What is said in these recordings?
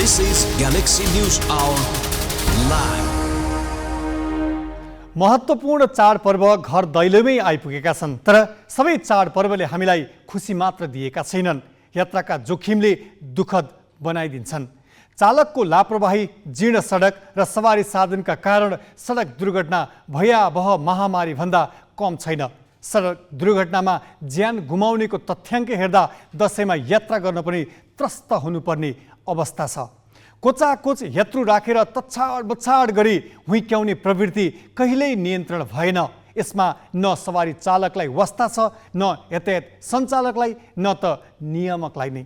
This is Galaxy News Hour Live. महत्त्वपूर्ण चाडपर्व घर दैलोमै आइपुगेका छन्, तर सबै चाडपर्वले हामीलाई खुसी मात्र दिएका छैनन्, यात्राका जोखिमले दुःखद बनाइदिन्छन्। चालकको लापरवाही, जीर्ण सडक र सवारी साधनका कारण सडक दुर्घटना भयावह महामारी भन्दा कम छैन। सडक दुर्घटनामा ज्यान गुमाउनेको तथ्याङ्क हेर्दा दशैंमा यात्रा गर्न पनि त्रस्त हुनुपर्ने अवस्था छ। कोचाकोच यात्रु राखेर तछाड बछाड गरी हुइक्याउने प्रवृत्ति कहिल्यै नियन्त्रण भएन। यसमा न सवारी चालकलाई वास्ता छ, न यातायात सञ्चालकलाई, न त नियामकलाई नै।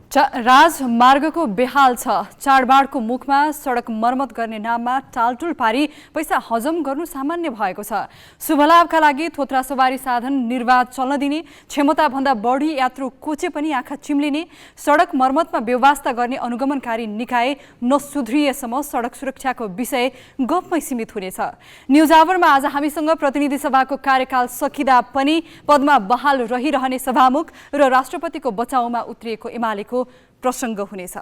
राजमार्गको बेहाल छ। चाडबाडको मुखमा सडक मर्मत गर्ने नाममा टालटुल पारी पैसा हजम गर्नु सामान्य भएको छ। शुभलाभका लागि थोत्रा सवारी साधन निर्वाध चल्न दिने, क्षमताभन्दा बढी यात्रु कोचे पनि आँखा चिम्लिने, सडक मर्मतमा व्यवस्था गर्ने अनुगमनकारी निकाय नसुध्रिएसम्म सडक सुरक्षाको विषय गफमै सीमित हुनेछ। न्युज आवरमा आज हामीसँग प्रतिनिधि सभाको कार्यकाल सकिँदा पनि पदमा बहाल रहिरहने सभामुख र राष्ट्रपतिको बचाउमा उत्रिएको एमालेको प्रसङ्ग हुनेछ।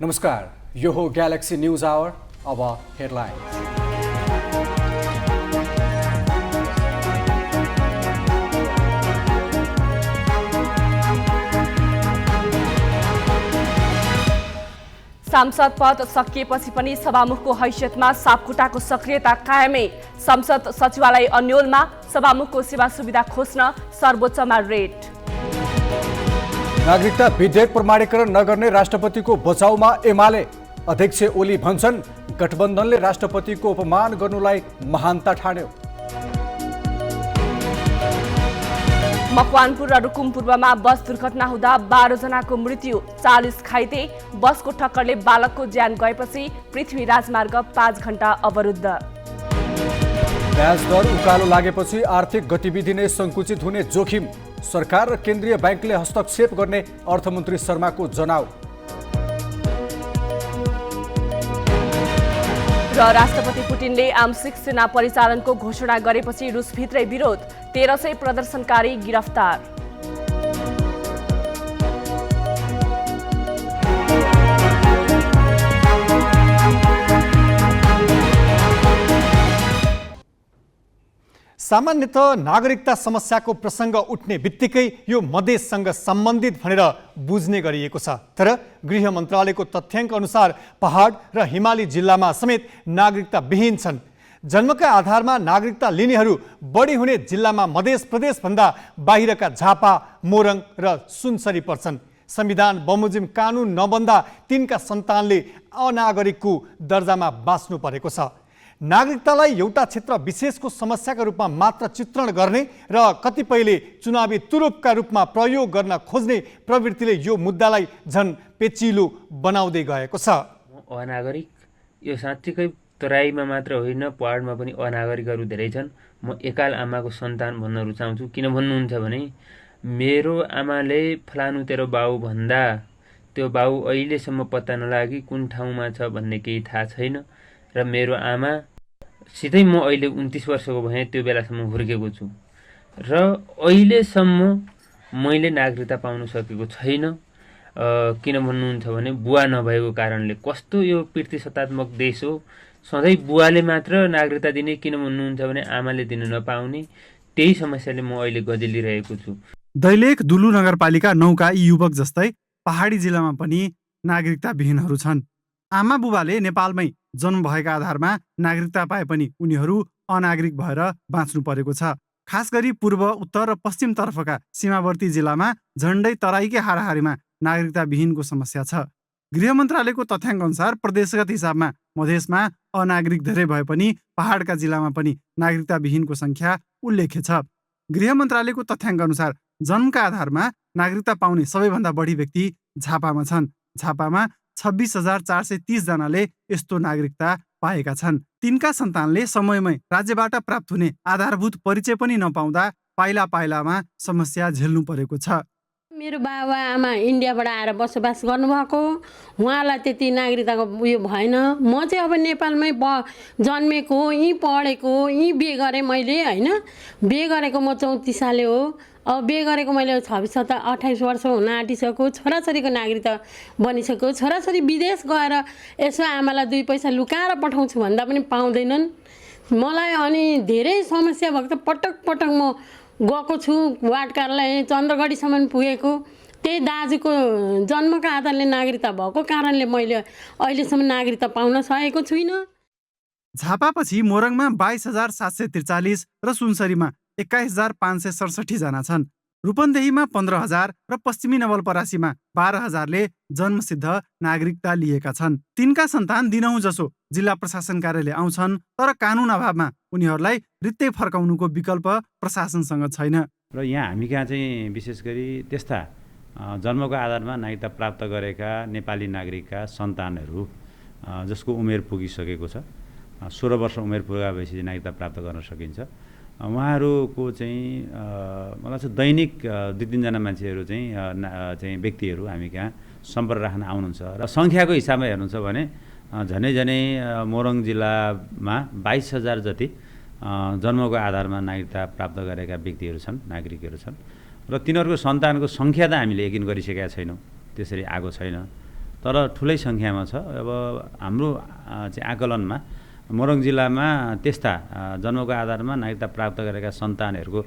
नमस्कार, यो हो ग्यालेक्सी न्युज आवर। अब हेडलाइन्स। सांसद पद सकिएपछि पनि सभामुखको हैसियतमा सापखुट्टाको सक्रियता कायमै। संसद सचिवालय अन्योलमा सभामुखको सेवा सुविधा खोज्न सर्वोच्चमा रेड। नागरिकता विधेयक प्रमाणीकरण नगर्ने राष्ट्रपतिको बचाउमा एमाले। अध्यक्ष ओली भन्छन् गठबन्धनले राष्ट्रपतिको अपमान गर्नुलाई महानता ठान्यो। मकवानपुर र रुकुम पूर्वमा बस दुर्घटना हुँदा 12 जनाको मृत्यु, 40 घाइते। बसको ठक्करले बालकको ज्यान गएपछि पृथ्वी राजमार्ग 5 घण्टा अवरुद्ध। ब्याज दर उकालो लागेपछि आर्थिक गतिविधि नै सङ्कुचित हुने जोखिम। सरकार र केन्द्रीय ब्याङ्कले हस्तक्षेप गर्ने अर्थमन्त्री शर्माको जनाउ। र राष्ट्रपति पुटिनले आंशिक सेना परिचालनको घोषणा गरेपछि रुसभित्रै विरोध, 1300 प्रदर्शनकारी गिरफ्तार। सामान्यतः नागरिकता समस्याको प्रसङ्ग उठ्ने बित्तिकै यो मधेससँग सम्बन्धित भनेर बुझ्ने गरिएको छ, तर गृह मन्त्रालयको तथ्याङ्क अनुसार पहाड र हिमाली जिल्लामा समेत नागरिकता विहीन छन्। जन्मका आधारमा नागरिकता लिनेहरू बढी हुने जिल्लामा मधेस प्रदेशभन्दा बाहिरका झापा, मोरङ र सुनसरी पर्छन्। संविधान बमोजिम कानुन नबन्दा तिनका सन्तानले अनागरिकको दर्जामा बाँच्नु परेको छ। नागरिकतालाई एउटा क्षेत्र विशेषको समस्याका रूपमा मात्र चित्रण गर्ने र कतिपयले चुनावी तुरुपका रूपमा प्रयोग गर्न खोज्ने प्रवृत्तिले यो मुद्दालाई झन् पेचिलो बनाउँदै गएको छ। अनागरिक यो साँच्चीकै तराईमा मात्र होइन, पहाडमा पनि अनागरिकहरू धेरै छन्। म एकाल आमाको सन्तान भन्न रुचाउँछु। किन भन्नुहुन्छ भने मेरो आमाले फलानु तेरो बाउ भन्दा त्यो बाउ अहिलेसम्म पत्ता नलागी कुन ठाउँमा छ भन्ने केही थाहा छैन। र मेरो आमा सिधै म अहिले 29 वर्षको भएँ, त्यो बेलासम्म हुर्केको छु र अहिलेसम्म मैले नागरिकता पाउन सकेको छैन। किन भन्नुहुन्छ भने बुवा नभएको कारणले। कस्तो यो प्रतिशतात्मक देश हो, सधैँ बुवाले मात्र नागरिकता दिने, किन भन्नुहुन्छ भने आमाले दिन नपाउने। त्यही समस्याले म अहिले गजलिरहेको छु। दैलेख दुलु नगरपालिका 9का यी युवक जस्तै पहाडी जिल्लामा पनि नागरिकता विहीनहरू छन्। आमा बुबाले नेपालमै जन्म भएका आधारमा नागरिकता पाए पनि उनीहरू अनागरिक भएर बाँच्नु परेको छ। खास गरी पूर्व, उत्तर र पश्चिम तर्फका सीमावर्ती जिल्लामा झण्डै तराईकै हाराहारीमा नागरिकता विहीनको समस्या छ। गृह मन्त्रालयको तथ्याङ्क अनुसार प्रदेशगत हिसाबमा मधेसमा अनागरिक धेरै भए पनि पहाडका जिल्लामा पनि नागरिकता विहीनको सङ्ख्या उल्लेख्य छ। गृह मन्त्रालयको तथ्याङ्क अनुसार जन्मका आधारमा नागरिकता पाउने सबैभन्दा बढी व्यक्ति झापामा छन्। झापामा 26,430 जनाले यस्तो नागरिकता पाएका छन्। तिनका सन्तानले समयमै राज्यबाट प्राप्त हुने आधारभूत परिचय पनि नपाउँदा पाइला पाइलामा समस्या झेल्नु परेको छ। मेरो बाबा आमा इन्डियाबाट आएर बसोबास गर्नुभएको, उहाँलाई त्यति नागरिकताको उयो भएन। म चाहिँ अब नेपालमै जन्मेको, यहीँ पढेको, यहीँ बिहे गरेँ मैले होइन। बिहे गरेको म 34 साले हो। अब बिहे गरेको मैले 28 वर्ष हुन आँटिसक्यो। छोराछोरीको नागरिकता बनिसक्यो। छोराछोरी विदेश गएर यसो आमालाई 2 पैसा लुकाएर पठाउँछु भन्दा पनि पाउँदैनन् मलाई। अनि धेरै समस्या भएको त पटक पटक म गएको छु। वार्ड कार्यालय चन्द्रगढीसम्म पुगेको। त्यही दाजुको जन्मको आधारले नागरिकता भएको कारणले मैले अहिलेसम्म नागरिकता पाउन सकेको छुइनँ। झापापछि मोरङमा 22,743 र सुनसरीमा 21,567 जना छन्। रूपन्देहीमा 15,000 र पश्चिमी नवलपरासीमा 12,000ले जन्मसिद्ध नागरिकता लिएका छन्। तिनका सन्तान दिनहुँ जसो जिल्ला प्रशासन कार्यालय आउँछन्, तर कानुन अभावमा उनीहरूलाई रित्तै फर्काउनुको विकल्प प्रशासनसँग छैन। र यहाँ हामी कहाँ चाहिँ विशेष गरी त्यस्ता जन्मको आधारमा नागरिकता प्राप्त गरेका नेपाली नागरिकका सन्तानहरू जसको उमेर पुगिसकेको छ, 16 वर्ष उमेर पुगेपछि नागरिकता प्राप्त गर्न सकिन्छ, उहाँहरूको चाहिँ मलाई चाहिँ दैनिक 2-3 जना मान्छेहरू चाहिँ व्यक्तिहरू हामी कहाँ सम्पर्क राख्न आउनुहुन्छ। र सङ्ख्याको हिसाबमा हेर्नुहुन्छ भने झनै मोरङ जिल्लामा 22,000 जति जन्मको आधारमा नागरिकता प्राप्त गरेका व्यक्तिहरू छन्, नागरिकहरू छन्। र तिनीहरूको सन्तानको सङ्ख्या त हामीले यकिन गरिसकेका छैनौँ, त्यसरी आएको छैन, तर ठुलै सङ्ख्यामा छ। अब हाम्रो चाहिँ आकलनमा मोरङ जिल्लामा त्यस्ता जन्मको आधारमा नागरिकता प्राप्त गरेका सन्तानहरूको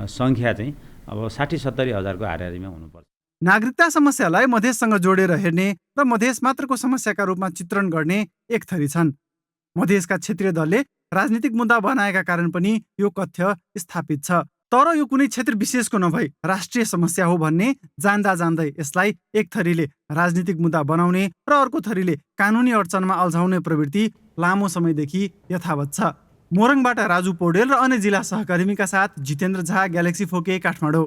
सङ्ख्या चाहिँ अब 60-70 हजारको हाराहारीमा हुनुपर्छ। नागरिकता समस्यालाई मधेससँग जोडेर हेर्ने र मधेस मात्रको समस्याका रूपमा चित्रण गर्ने एक थरी छन्। मधेसका क्षेत्रीय दलले राजनीतिक मुद्दा बनाएका कारण पनि यो कथ्य स्थापित छ। तर यो कुनै क्षेत्र विशेषको नभई राष्ट्रिय समस्या हो भन्ने जान्दा जान्दै यसलाई एक थरीले राजनीतिक मुद्दा बनाउने र अर्को थरीले कानुनी अडचनमा अल्झाउने प्रवृत्ति लामो समयदेखि यथावत छ। मोरङबाट राजु पौडेल र अन्य जिल्ला सहकर्मीका साथ जितेन्द्र झा, ग्यालेक्सी फोके, काठमाडौँ।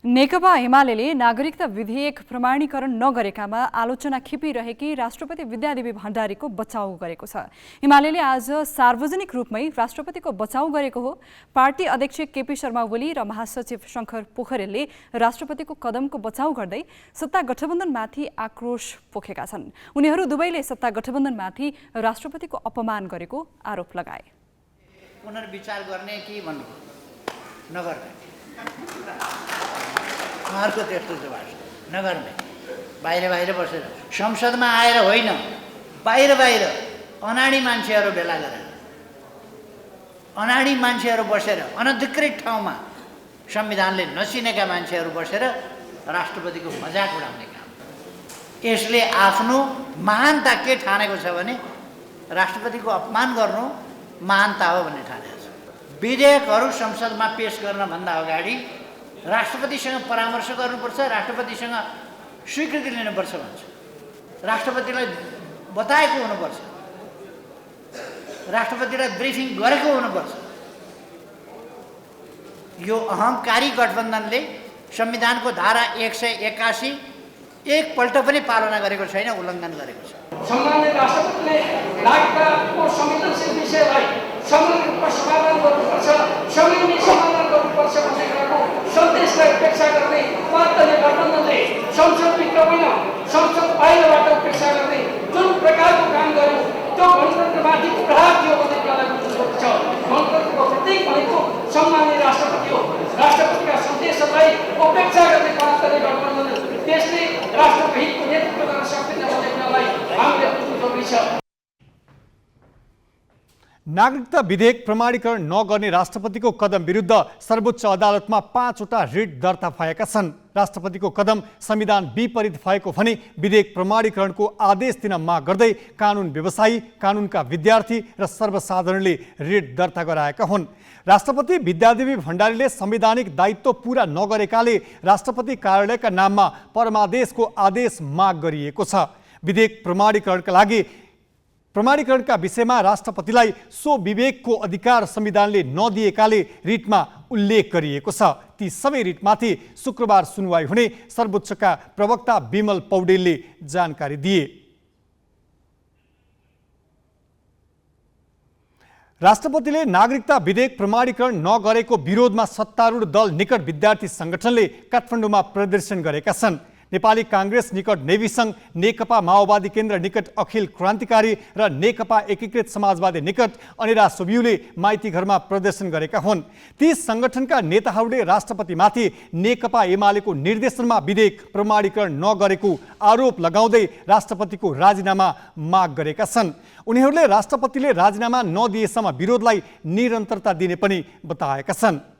नेकपा एमाले नागरिकता विधेयक प्रमाणीकरण नगरेकामा आलोचना खिपिरहेकी राष्ट्रपति विद्यादेवी भण्डारीको बचाउ गरेको छ। एमाले आज सार्वजनिक रूपमै राष्ट्रपतिको बचाउ गरेको हो। पार्टी अध्यक्ष केपी शर्मा ओली र महासचिव शङ्कर पोखरेलले राष्ट्रपतिको कदमको बचाउ गर्दै सत्ता गठबन्धनमाथि आक्रोश पोखेका छन्। उनीहरू दुवैले सत्ता गठबन्धनमाथि राष्ट्रपतिको अपमान गरेको आरोप लगाए। पुनर्विचार गर्ने कि भन्नु नगर्ने, उहाँहरूको त्यस्तो जवाब नगर्ने, बाहिर बसेर संसदमा आएर होइन, बाहिर अनाडी मान्छेहरू भेला गरेर, अनाडी मान्छेहरू बसेर, अनधिकृत ठाउँमा संविधानले नचिनेका मान्छेहरू बसेर राष्ट्रपतिको मजाक उडाउने काम। यसले आफ्नो महानता के ठानेको छ भने राष्ट्रपतिको अपमान गर्नु महानता हो भन्ने ठानेको छ। विधेयकहरू संसदमा पेश गर्नभन्दा अगाडि राष्ट्रपतिसँग परामर्श गर्नुपर्छ, राष्ट्रपतिसँग स्वीकृति लिनुपर्छ भन्छ, राष्ट्रपतिलाई बताएको हुनुपर्छ, राष्ट्रपतिलाई ब्रिफिङ गरेको हुनुपर्छ। यो अहङ्कारी गठबन्धनले संविधानको धारा 181 एकपल्ट पनि पालना गरेको छैन, उल्लङ्घन गरेको छ। सम्माननीय राष्ट्रपतिले नागरिकताको संवेदनशील विषयलाई सम्मिलित रूपमा समाधान गर्नुपर्छ, संयमले समाधान गर्नुपर्छ भन्ने कुराको सन्देशलाई उपेक्षा गर्ने पार्टीले गठबन्धनले संसदभित्र होइन संसद बाहिरबाट उपेक्षा गर्ने जुन प्रकारको काम गर्यो त्यो गणतन्त्रमाथि प्रहार थियो भन्ने कुरालाई बुझ्नुपर्छ। गणतन्त्रको प्रतीक भनेको सम्माननीय राष्ट्रपति हो। राष्ट्रपतिका सन्देशलाई उपेक्षा गर्ने पार्टीले गठबन्धन त्यसले राष्ट्रको हितको नेतृत्व गर्न सक्दैन भन्ने कुरालाई हामीले बुझ्नु जरुरी छ। नागरिकता विधेयक प्रमाणीकरण नगर्ने राष्ट्रपतिको कदम विरुद्ध सर्वोच्च अदालतमा 5वटा रिट दर्ता भएका छन्। राष्ट्रपतिको कदम संविधान विपरीत भएको भने विधेयक प्रमाणीकरणको आदेश दिन माग गर्दै कानुन व्यवसायी, कानुनका विद्यार्थी र सर्वसाधारणले रिट दर्ता गराएका हुन्। राष्ट्रपति विद्यादेवी भण्डारीले संवैधानिक दायित्व पूरा नगरेकाले राष्ट्रपति कार्यालयका नाममा परमादेशको आदेश माग गरिएको छ। विधेयक प्रमाणीकरणका विषयमा राष्ट्रपतिलाई स्वविवेकको अधिकार संविधानले नदिएकाले रिटमा उल्लेख गरिएको छ। ती सबै रिटमाथि शुक्रबार सुनवाई हुने सर्वोच्चका प्रवक्ता विमल पौडेलले जानकारी दिए। राष्ट्रपतिले नागरिकता विधेयक प्रमाणीकरण नगरेको विरोधमा सत्तारूढ दल निकट विद्यार्थी संगठनले काठमाडौँमा प्रदर्शन गरेका छन्। नेपाली कांग्रेस निकट नेवी संघ, नेकपा माओवादी केन्द्र निकट अखिल क्रान्तिकारी र नेकपा एकीकृत समाजवादी निकट अनिरा सुब्युले माइती घरमा प्रदर्शन गरेका हुन्। ती संगठनका नेताहरूले राष्ट्रपतिमाथि नेकपा एमालेको निर्देशनमा विधेयक प्रमाणीकरण नगरेको आरोप लगाउँदै राष्ट्रपतिको राजीनामा माग गरेका छन्। उनीहरूले राष्ट्रपतिले राजीनामा नदिएसम्म विरोधलाई निरन्तरता दिने पनि बताएका छन्।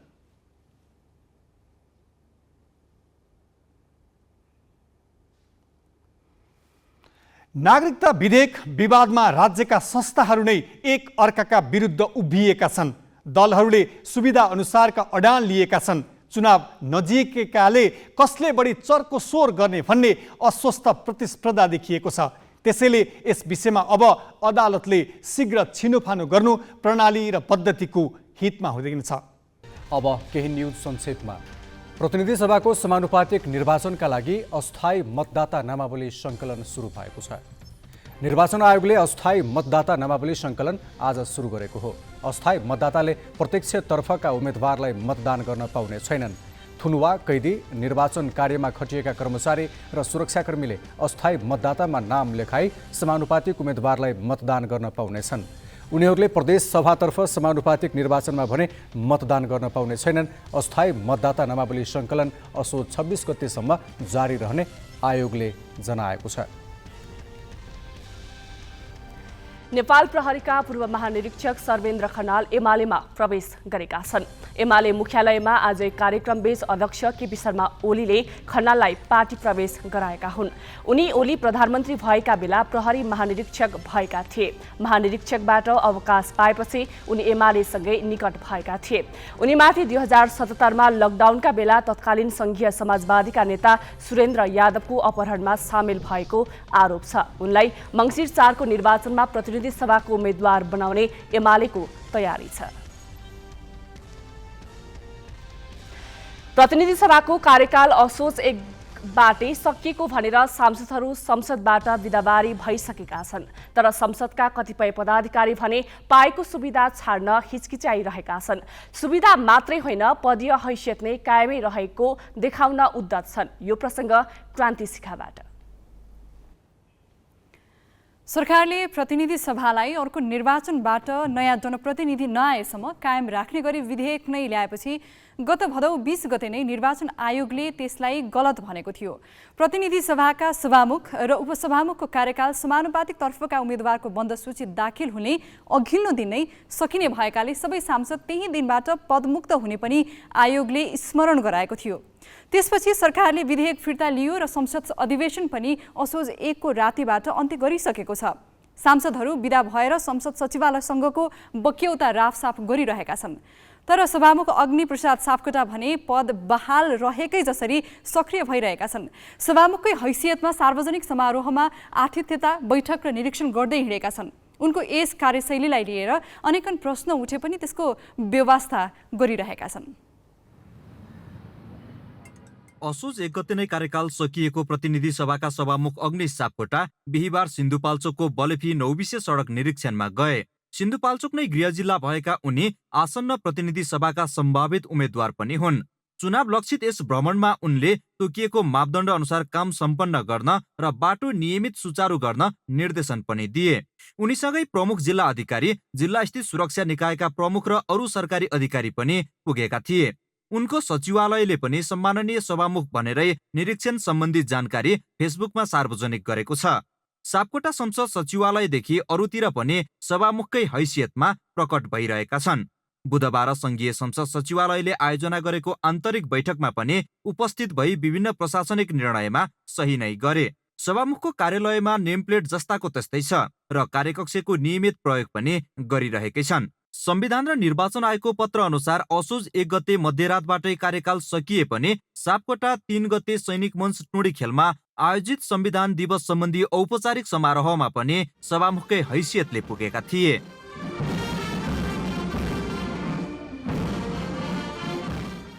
नागरिकता विधेयक विवादमा राज्यका संस्थाहरू नै एक अर्काका विरुद्ध उभिएका छन्। दलहरूले सुविधा अनुसारका अडान लिएका छन्। चुनाव नजिकेकाले कसले बढी चर्को स्वर गर्ने भन्ने अस्वस्थ प्रतिस्पर्धा देखिएको छ। त्यसैले यस विषयमा अब अदालतले शीघ्र छिनोफानो गर्नु प्रणाली र पद्धतिको हितमा हुँदैन छ। अब केही न्युज संक्षेपमा। प्रतिनिधि सभाको समानुपातिक निर्वाचनका लागि अस्थायी मतदाता नामावली सङ्कलन सुरु भएको छ। निर्वाचन आयोगले अस्थायी मतदाता नामावली सङ्कलन आज सुरु गरेको हो। अस्थायी मतदाताले प्रत्यक्षतर्फका उम्मेदवारलाई मतदान गर्न पाउने छैनन्। थुनुवा, कैदी, निर्वाचन कार्यमा खटिएका कर्मचारी र सुरक्षाकर्मीले अस्थायी मतदातामा नाम लेखाई समानुपातिक उम्मेदवारलाई मतदान गर्न पाउनेछन्। उनीहरूले प्रदेश सभातर्फ समानुपातिक निर्वाचनमा भने मतदान गर्न पाउने छैनन्। अस्थायी मतदाता नामावली सङ्कलन असोज 26 गतेसम्म जारी रहने आयोगले जनाएको छ। नेपाल प्रहरीका पूर्व महानिरीक्षक सर्वेन्द्र खनाल एमालेमा प्रवेश गरेका छन्। एमाले मुख्यालयमा आज एक कार्यक्रमबीच अध्यक्ष केपी शर्मा ओलीले खनाललाई पार्टी प्रवेश गराएका हुन्। उनी ओली प्रधानमन्त्री भएका बेला प्रहरी महानिरीक्षक भएका थिए। महानिरीक्षकबाट अवकाश पाएपछि उनी एमालेसँगै निकट भएका थिए। उनीमाथि 2077 मा लकडाउनका बेला तत्कालीन संघीय समाजवादीका नेता सुरेन्द्र यादवको अपहरणमा सामेल भएको आरोप छ। उनलाई मङ्सिर 4 को निर्वाचनमा प्रतिनिधि सभाको उम्मेद्वार बनाउने एमालेको तयारी छ। प्रतिनिधि सभाको कार्यकाल असोज 1 बाटै सकिएको भनेर सांसदहरू संसदबाट विदाबारी भइसकेका छन्। तर संसदका कतिपय पदाधिकारी भने पाएको सुविधा छाड्न हिचकिचाइरहेका छन्। सुविधा मात्रै होइन, पदीय हैसियत नै कायमै रहेको देखाउन उद्यत छन्। यो प्रसङ्ग क्रान्ति शिखाबाट। सरकारले प्रतिनिधि सभालाई अर्को निर्वाचनबाट नयाँ जनप्रतिनिधि नआएसम्म कायम राख्ने गरी विधेयक नै ल्याएपछि गत भदौ 20 गते नै निर्वाचन आयोगले त्यसलाई गलत भनेको थियो। प्रतिनिधि सभाका सभामुख र उपसभामुखको कार्यकाल समानुपातिक तर्फका उम्मेदवारको बन्द सूची दाखिल हुने अघिल्लो दिन नै सकिने भएकाले सबै सांसद त्यही दिनबाट पदमुक्त हुने पनि आयोगले स्मरण गराएको थियो। त्यसपछि सरकारले विधेयक फिर्ता लियो र संसद अधिवेशन पनि असोज 1 को रातिबाट अन्त्य गरिसकेको छ। सांसदहरू विदा भएर संसद सचिवालयसँगको बक्यौता राफसाफ गरिरहेका छन्। तर सभामुख अग्नि प्रसाद सापकोटा भने पद बहाल रहेकै जसरी सक्रिय भइरहेका छन्। सभामुखकै हैसियतमा सार्वजनिक समारोहमा आतिथ्यता, बैठक र निरीक्षण गर्दै हिँडेका छन्। उनको यस कार्यशैलीलाई लिएर अनेकन प्रश्न उठे पनि त्यसको व्यवस्था गरिरहेका छन्। असोज 1 गते नै कार्यकाल सकिएको प्रतिनिधि सभाका सभामुख अग्नि सापकोटा बिहिबार सिन्धुपाल्चोकको बलेफी नौबिसे सडक निरीक्षणमा गए। सिन्धुपाल्चोक नै गृह जिल्ला भएका उनी आसन्न प्रतिनिधि सभाका सम्भावित उम्मेद्वार पनि हुन्। चुनाव लक्षित यस भ्रमणमा उनले तोकिएको मापदण्ड अनुसार काम सम्पन्न गर्न र बाटो नियमित सुचारू गर्न निर्देशन पनि दिए। उनीसँगै प्रमुख जिल्ला अधिकारी, जिल्लास्थित सुरक्षा निकायका प्रमुख र अरू सरकारी अधिकारी पनि पुगेका थिए। उनको सचिवालयले पनि सम्माननीय सभामुख भनेरै निरीक्षण सम्बन्धी जानकारी फेसबुकमा सार्वजनिक गरेको छ। सापकोटा संसद सचिवालयदेखि अरूतिर पनि सभामुखकै हैसियतमा प्रकट भइरहेका छन्। बुधबार संघीय संसद सचिवालयले आयोजना गरेको आन्तरिक बैठकमा पनि उपस्थित भई विभिन्न प्रशासनिक निर्णयमा सही नै गरे। सभामुखको कार्यालयमा नेमप्लेट जस्ताको त्यस्तै छ र कार्यकक्षको नियमित प्रयोग पनि गरिरहेकै छन्। संविधान र निर्वाचन आयोगको पत्र अनुसार असोज 1 गते मध्यरातबाटै कार्यकाल सकिए पनि सापकोटा 3 गते सैनिक मञ्च टुँडी खेलमा आयोजित संविधान दिवस सम्बन्धी औपचारिक समारोहमा पनि सभामुखकै हैसियतले पुगेका थिए।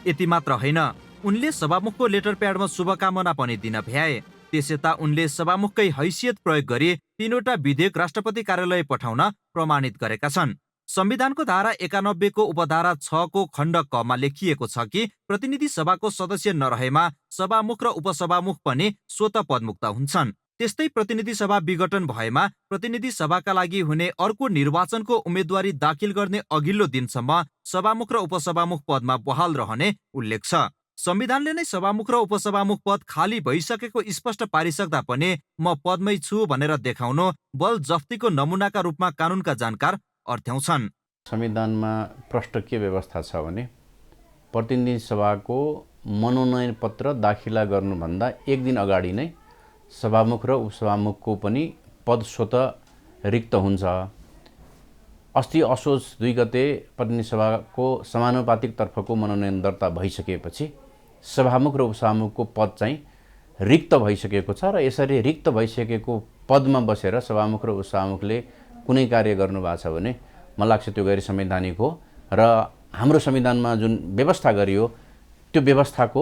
यति मात्र होइन, उनले सभामुखको लेटर प्याडमा शुभकामना पनि दिन भ्याए। त्यसयता उनले सभामुखकै हैसियत प्रयोग गरी 3वटा विधेयक राष्ट्रपति कार्यालय पठाउन प्रमाणित गरेका छन्। संविधानको धारा 91 को उपधारा 6 को खण्ड क मा लेखिएको छ कि प्रतिनिधि सभाको सदस्य नरहेमा सभामुख र उपसभामुख पनि स्वतः पदमुक्त हुन्छन्। त्यस्तै प्रतिनिधि सभा विघटन भएमा प्रतिनिधि सभाका लागि हुने अर्को निर्वाचनको उम्मेदवारी दाखिल गर्ने अघिल्लो दिनसम्म सभामुख र उपसभामुख पदमा बहाल रहने उल्लेख छ। संविधानले नै सभामुख र उपसभामुख पद खाली भइसकेको स्पष्ट पारिसक्दा पनि म पदमै छु भनेर देखाउनु बल जफ्तीको नमुनाका रूपमा कानुनका जानकार अर्थ्याउँछन्। संविधानमा प्रष्ट के व्यवस्था छ भने प्रतिनिधि सभाको मनोनयन पत्र दाखिला गर्नुभन्दा एक दिन अगाडि नै सभामुख र उपसभामुखको पनि पद स्वतः रिक्त हुन्छ। अस्ति असोज 2 गते प्रतिनिधि सभाको समानुपातिक तर्फको मनोनयन दर्ता भइसकेपछि सभामुख र उपसभामुखको पद चाहिँ रिक्त भइसकेको छ र यसरी रिक्त भइसकेको पदमा बसेर सभामुख र उपसभामुखले कुनै कार्य गर्नुभएको छ भने मलाई लाग्छ त्यो गैर संवैधानिक हो र हाम्रो संविधानमा जुन व्यवस्था गरियो त्यो व्यवस्थाको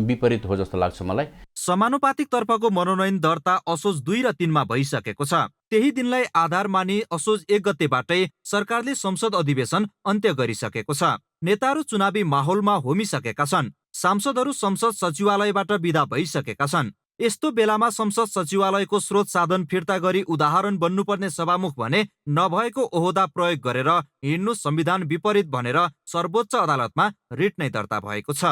विपरीत हो जस्तो लाग्छ मलाई। समानुपातिक तर्फको मनोनयन दर्ता असोज 2 र 3 मा भइसकेको छ। त्यही दिनलाई आधार मानि असोज 1 गतेबाटै सरकारले संसद अधिवेशन अन्त्य गरिसकेको छ। नेताहरू चुनावी माहौलमा होमिसकेका छन्। सांसदहरू संसद सचिवालयबाट विदा भइसकेका छन्। यस्तो बेलामा संसद सचिवालयको स्रोत साधन फिर्ता गरी उदाहरण बन्नुपर्ने सभामुख भने नभएको ओहदा प्रयोग गरेर हिँड्नु संविधान विपरीत भनेर सर्वोच्च अदालतमा रिट नै दर्ता भएको छ।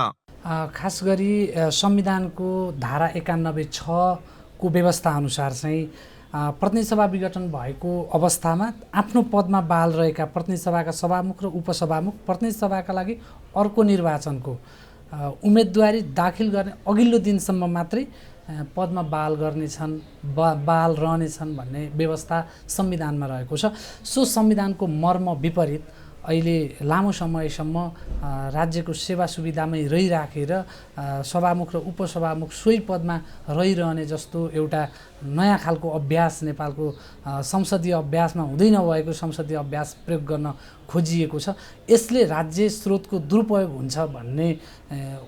खास गरी संविधानको धारा 91(6) को व्यवस्था अनुसार चाहिँ प्रतिनिधि सभा विघटन भएको अवस्थामा आफ्नो पदमा बहाल रहेका प्रतिनिधि सभाका सभामुख र उपसभामुख प्रतिनिधि सभाका लागि अर्को निर्वाचनको उम्मेदवारी दाखिल गर्ने अघिल्लो दिनसम्म मात्रै पदमा बहाल गर्नेछन् बहाल रहनेछन् भन्ने व्यवस्था संविधानमा रहेको छ। सो संविधानको मर्म विपरीत अहिले लामो समयसम्म राज्यको सेवा सुविधामै रहिराखेर सभामुख र उपसभामुख सोही पदमा रहिरहने जस्तो एउटा नयाँ खालको अभ्यास नेपालको संसदीय अभ्यासमा हुँदै नभएको संसदीय अभ्यास प्रयोग गर्न खोजिएको छ। यसले राज्य स्रोतको दुरुपयोग हुन्छ भन्ने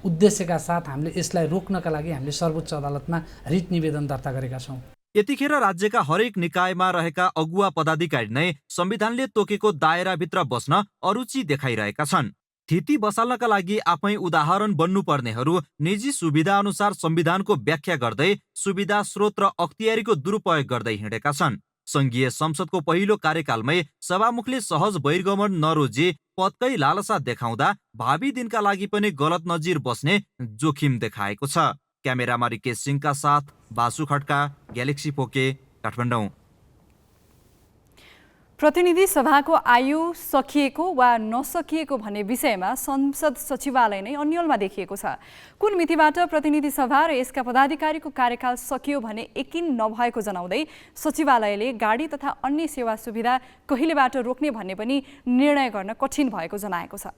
उद्देश्यका साथ हामीले यसलाई रोक्नका लागि हामीले सर्वोच्च अदालतमा रिट निवेदन दर्ता गरेका छौँ। यतिखेर राज्यका हरेक निकायमा रहेका अगुवा पदाधिकारी नै संविधानले तोकेको दायराभित्र बस्न अरुचि देखाइरहेका छन्। स्थिति बसाल्नका लागि आफै उदाहरण बन्नुपर्नेहरू निजी सुविधा अनुसार संविधानको व्याख्या गर्दै सुविधा स्रोत र अख्तियारीको दुरुपयोग गर्दै हिँडेका छन्। संघीय संसदको पहिलो कार्यकालमै सभामुखले सहज बहिर्गमन नरोजी पदकै लालसा देखाउँदा भावी दिनका लागि पनि गलत नजिर बस्ने जोखिम देखाएको छ। क्यामेरामा रिकेश सिंहका साथ बासु खड्का, ग्यालेक्सी पोके, काठमाडौँ। प्रतिनिधि सभाको आयु सकिएको वा नसकिएको भन्ने विषयमा संसद सचिवालय नै अन्यलमा देखिएको छ। कुन मितिबाट प्रतिनिधि सभा र यसका पदाधिकारीको कार्यकाल सकियो भने यकिन नभएको जनाउँदै सचिवालयले गाडी तथा अन्य सेवा सुविधा कहिलेबाट रोक्ने भन्ने पनि निर्णय गर्न कठिन भएको जनाएको छ।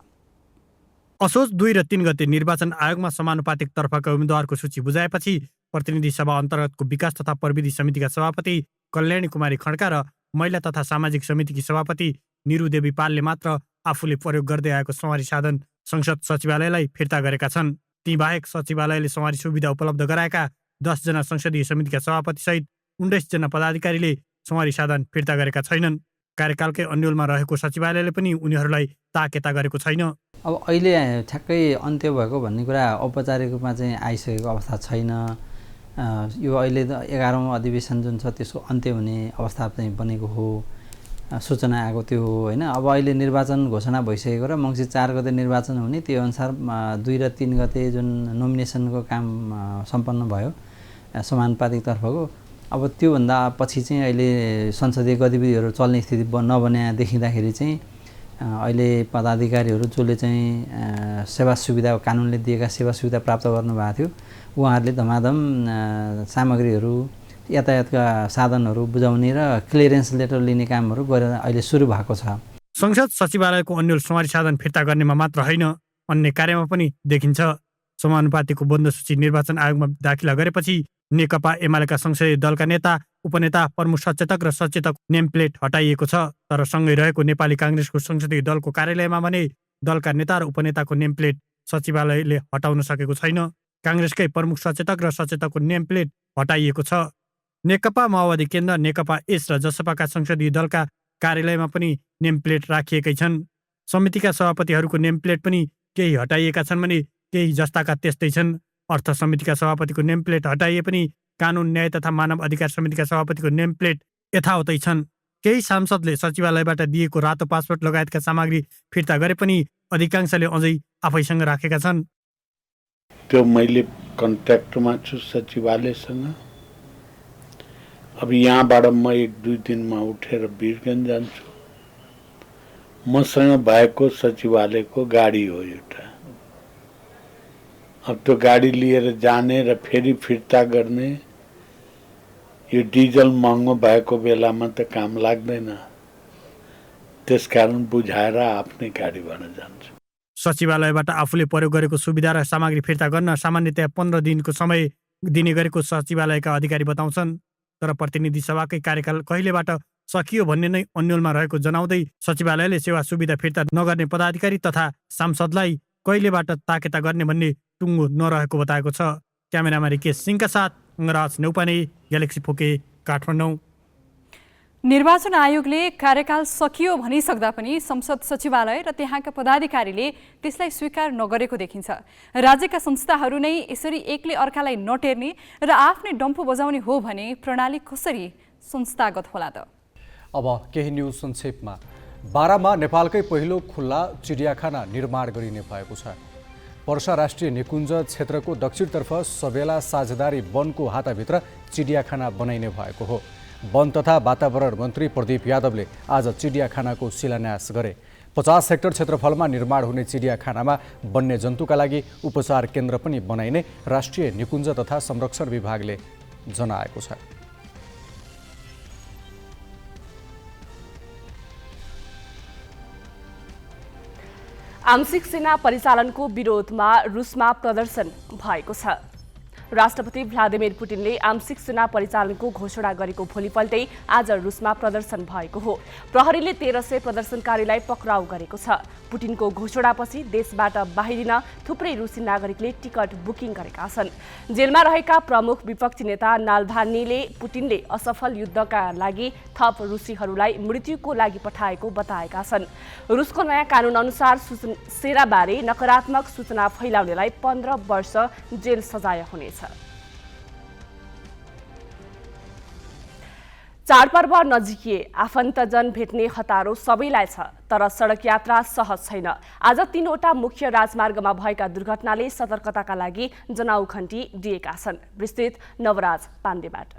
असोज 2 र 3 गते निर्वाचन आयोगमा समानुपातिक तर्फका उम्मेदवारको सूची बुझाएपछि प्रतिनिधि सभा अन्तर्गतको विकास तथा प्रविधि समितिका सभापति कल्याणी कुमारी खड्का र महिला तथा सामाजिक समितिकी सभापति निरुदेवी पालले मात्र आफूले प्रयोग गर्दै आएको सवारी साधन संसद सचिवालयलाई फिर्ता गरेका छन्। ती बाहेक सचिवालयले सवारी सुविधा उपलब्ध गराएका 10 जना संसदीय समितिका सभापति सहित 19 जना पदाधिकारीले सवारी साधन फिर्ता गरेका छैनन्। कार्यकालकै अन्यलमा रहेको सचिवालयले पनि उनीहरूलाई ताकेता गरेको छैन। अब अहिले ठ्याक्कै अन्त्य भएको भन्ने कुरा औपचारिक रूपमा चाहिँ आइसकेको अवस्था छैन। यो अहिले 11औं अधिवेशन जुन छ त्यसको अन्त्य हुने अवस्था चाहिँ बनेको हो, सूचना आएको त्यो हो होइन। अब अहिले निर्वाचन घोषणा भइसकेको र मङ्सिर 4 गते निर्वाचन हुने त्यो अनुसार 2 र 3 गते जुन नोमिनेसनको काम सम्पन्न भयो समानुपातिक तर्फको, अब त्योभन्दा पछि चाहिँ अहिले संसदीय गतिविधिहरू चल्ने स्थिति नबने देखिँदाखेरि चाहिँ अहिले पदाधिकारीहरू जसले चाहिँ सेवा सुविधा कानुनले दिएका सेवा सुविधा प्राप्त गर्नुभएको थियो उहाँहरूले धमाधम सामग्रीहरू यातायातका साधनहरू बुझाउने र क्लियरेन्स लेटर लिने कामहरू गरेर अहिले सुरु भएको छ। संसद सचिवालयको अन्यल सवारी साधन फिर्ता गर्नेमा मात्र होइन अन्य कार्यमा पनि देखिन्छ। समानुपातिकको बन्द सूची निर्वाचन आयोगमा दाखिला गरेपछि नेकपा एमालेका संसदीय दलका नेता उपनेता प्रमुख सचेतक र सचेतक नेम प्लेट हटाइएको छ। तर सँगै रहेको नेपाली काङ्ग्रेसको संसदीय दलको कार्यालयमा भने दलका नेता र उपनेताको नेम प्लेट सचिवालयले हटाउन सकेको छैन। काङ्ग्रेसकै प्रमुख सचेतक र सचेतकको नेम प्लेट हटाइएको छ। नेकपा माओवादी केन्द्र, नेकपा एस र जसपाका संसदीय दलका कार्यालयमा पनि नेम प्लेट राखिएकै छन्। समितिका सभापतिहरूको नेम प्लेट पनि केही हटाइएका छन् भने केही जस्ताका त्यस्तै छन्। अर्थ समितिका सभापतिको नेम प्लेट हटाइए पनि कानुन न्याय तथा मानव अधिकार समितिका सभापतिको नेम प्लेट यथावतै छन्। केही सांसदले सचिवालयबाट दिएको रातो पासपोर्ट लगायतका सामग्री फिर्ता गरे पनि अधिकांशले अझै आफैसँग राखेका छन्। त्यो मैले कन्ट्याक्टमा छु सचिवालयसँग। अब यहाँबाट म 1-2 दिनमा उठेर वीरगञ्ज जान्छु। मसँग भएको सचिवालयको गाडी हो एउटा। अब त्यो गाडी लिएर जाने र फेरि फिर्ता गर्ने, यो डिजल महँगो भएको बेलामा त काम लाग्दैन। त्यसकारण बुझाएर आफ्नै गाडीबाट जान्छु। सचिवालयबाट आफूले प्रयोग गरेको सुविधा र सामग्री फिर्ता गर्न सामान्यतया 15 दिनको समय दिने गरेको सचिवालयका अधिकारी बताउँछन्। तर प्रतिनिधि सभाकै कार्यकाल कहिलेबाट सकियो भन्ने नै अन्यलमा रहेको जनाउँदै सचिवालयले सेवा सुविधा फिर्ता नगर्ने पदाधिकारी तथा सांसदलाई कहिलेबाट ताकेता गर्ने भन्ने टुङ्गो नरहेको बताएको छ। क्यामेरामा रिकेश सिंहका साथ अङ्गराज नेउपाने, ग्यालेक्सी फोके, काठमाडौँ। निर्वाचन आयोगले कार्यकाल सकियो भनिसक्दा पनि संसद सचिवालय र त्यहाँका पदाधिकारीले त्यसलाई स्वीकार नगरेको देखिन्छ। राज्यका संस्थाहरू नै यसरी एकले अर्कालाई नटेर्ने र आफ्नै डम्फु बजाउने हो भने प्रणाली कसरी संस्थागत होला त? अब केही न्युज संक्षेपमा। बारामा नेपालकै पहिलो खुल्ला चिडियाखाना निर्माण गरिने भएको छ। पर्सा राष्ट्रिय निकुञ्ज क्षेत्रको दक्षिणतर्फ सबेला साझेदारी वनको हाताभित्र चिडियाखाना बनाइने भएको हो। वन तथा वातावरण मन्त्री प्रदीप यादवले आज चिडियाखानाको शिलान्यास गरे। 50 हेक्टर क्षेत्रफलमा निर्माण हुने चिडियाखानामा वन्यजन्तुका लागि उपचार केन्द्र पनि बनाइने राष्ट्रिय निकुञ्ज तथा संरक्षण विभागले जनाएको छ। आंशिक सेना परिचालनको विरोधमा रुसमा प्रदर्शन भएको छ। राष्ट्रपति भ्लादिमिर पुटिनले आंशिक सेना परिचालनको घोषणा गरेको भोलिपल्टै आज रुसमा प्रदर्शन भएको हो। प्रहरीले 1300 प्रदर्शनकारीलाई पक्राउ गरेको छ। पुटिनको घोषणापछि देशबाट बाहिरिन थुप्रै रुसी नागरिकले टिकट बुकिङ गरेका छन्। जेलमा रहेका प्रमुख विपक्षी नेता नाल्भानीले पुटिनले असफल युद्धका लागि थप रुसीहरूलाई मृत्युको लागि पठाएको बताएका छन्। रुसको नयाँ कानुन अनुसार सेनाबारे नकारात्मक सूचना फैलाउनेलाई 15 वर्ष जेल सजाय हुनेछ। चाडपर्व नजिकिए आफन्तजन भेट्ने हतारो सबैलाई छ, तर सडक यात्रा सहज छैन। आज 3वटा मुख्य राजमार्गमा भएका दुर्घटनाले सतर्कताका लागि जनाउ घण्टी दिएका छन्। विस्तृत नवराज पाण्डेबाट।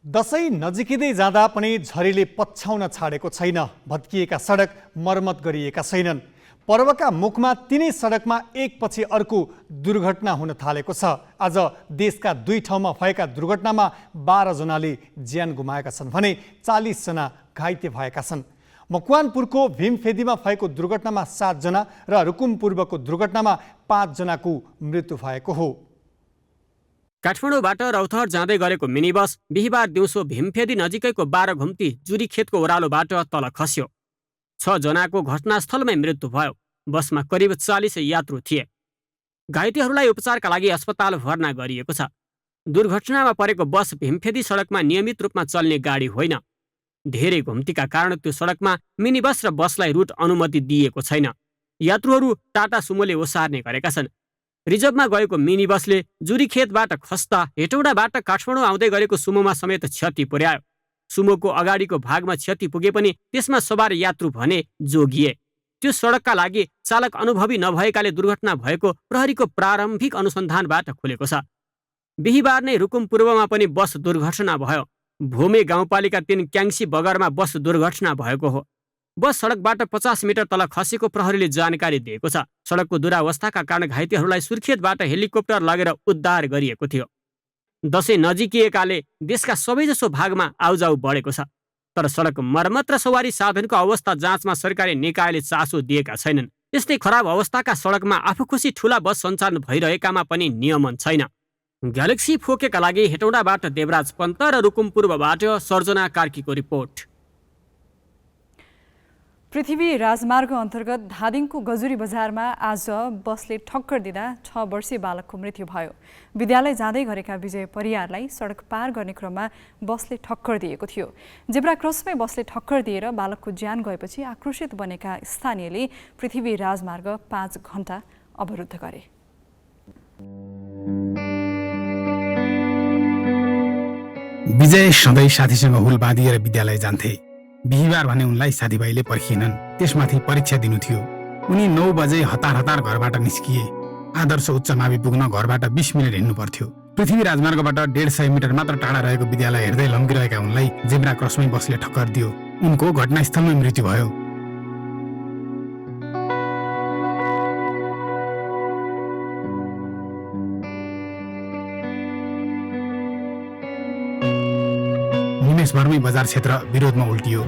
दशैं नजिकिँदै जाँदा पनि झरीले पछ्याउन छाडेको छैन। भत्किएका सडक मर्मत गरिएका छैनन्। पर्वका मुखमा तिनै सडकमा एकपछि अर्को दुर्घटना हुन थालेको छ। आज देशका 2 ठाउँमा भएका दुर्घटनामा 12 जनाले ज्यान गुमाएका छन् भने 40 जना घाइते भएका छन्। मकवानपुरको भीमफेदीमा भएको दुर्घटनामा 7 जना र रुकुम पूर्वको दुर्घटनामा 5 जनाको मृत्यु भएको हो। काठमाडौँबाट रौतहट जाँदै गरेको मिनी बस बिहिबार दिउँसो भीमफेदी नजिकैको 12 घुम्ती जुरी खेतको ओह्रालोबाट तल खस्यो। 6 जनाको घटनास्थलमै मृत्यु भयो। बसमा करिब 40 यात्रु थिए। घाइतेहरूलाई उपचारका लागि अस्पताल भर्ना गरिएको छ। दुर्घटनामा परेको बस भीमफेदी सडकमा नियमित रूपमा चल्ने गाडी होइन। धेरै घुम्तीका कारण त्यो सडकमा मिनी बस र बसलाई रुट अनुमति दिएको छैन। यात्रुहरू टाटा सुमोले ओसार्ने गरेका छन्। रिजर्भमा गएको मिनी बसले जुरीखेतबाट खस्दा हेटौडाबाट काठमाडौँ आउँदै गरेको सुमोमा समेत क्षति पुर्यायो। सुमोको अगाडिको भागमा क्षति पुगे पनि त्यसमा सवार यात्रु भने जोगिए। त्यो सडकका लागि चालक अनुभवी नभएकाले दुर्घटना भएको प्रहरीको प्रारम्भिक अनुसन्धानबाट खुलेको छ। बिहिबार नै रुकुम पूर्वमा पनि बस दुर्घटना भयो। भूमे गाउँपालिका 3 क्याङ्सी बगरमा बस दुर्घटना भएको हो। बस सडकबाट 50 मिटर तल खसेको प्रहरीले जानकारी दिएको छ। सडकको दुरावस्थाका कारण घाइतेहरूलाई सुर्खेतबाट हेलिकप्टर लगेर उद्धार गरिएको थियो। दशैं नजिकिएकाले देशका सबैजसो भागमा आउजाउ बढेको छ, तर सडक मर्मत र सवारी साधनको अवस्था जाँचमा सरकारी निकायले चासो दिएका छैनन्। यस्तै खराब अवस्थाका सडकमा आफूखुसी ठूला बस सञ्चालन भइरहेकामा पनि नियमन छैन। ग्यालेक्सी फोकेका लागि हेटौडाबाट देवराज पन्त र रुकुम पूर्वबाट सर्जना कार्कीको रिपोर्ट। पृथ्वी राजमार्ग अन्तर्गत धादिङको गजुरी बजारमा आज बसले ठक्कर दिँदा 6 वर्षीय बालकको मृत्यु भयो। विद्यालय जाँदै गरेका विजय परियारलाई सडक पार गर्ने क्रममा बसले ठक्कर दिएको थियो। जेब्रा क्रसमै बसले ठक्कर दिएर बालकको ज्यान गएपछि आक्रोशित बनेका स्थानीयले पृथ्वी राजमार्ग 5 घण्टा अवरुद्ध गरे। विजय सधैँ साथीसँग हुल बाँधिएर विद्यालय जान्थे। बिहिबार भने उनलाई साथीभाइले पर्खिएनन्। त्यसमाथि परीक्षा दिनु थियो। उनी 9 बजे हतार हतार घरबाट निस्किए। आदर्श उच्च मावि पुग्न घरबाट 20 मिनट हिँड्नु पर्थ्यो। पृथ्वी राजमार्गबाट 150 मिटर मात्र टाढा रहेको विद्यालय हेर्दै लम्किरहेका उनलाई जेब्रा क्रसमै बसले ठक्कर दियो। उनको घटनास्थलमै मृत्यु भयो। निमेषभरमै बजार क्षेत्र विरोधमा उल्टियो।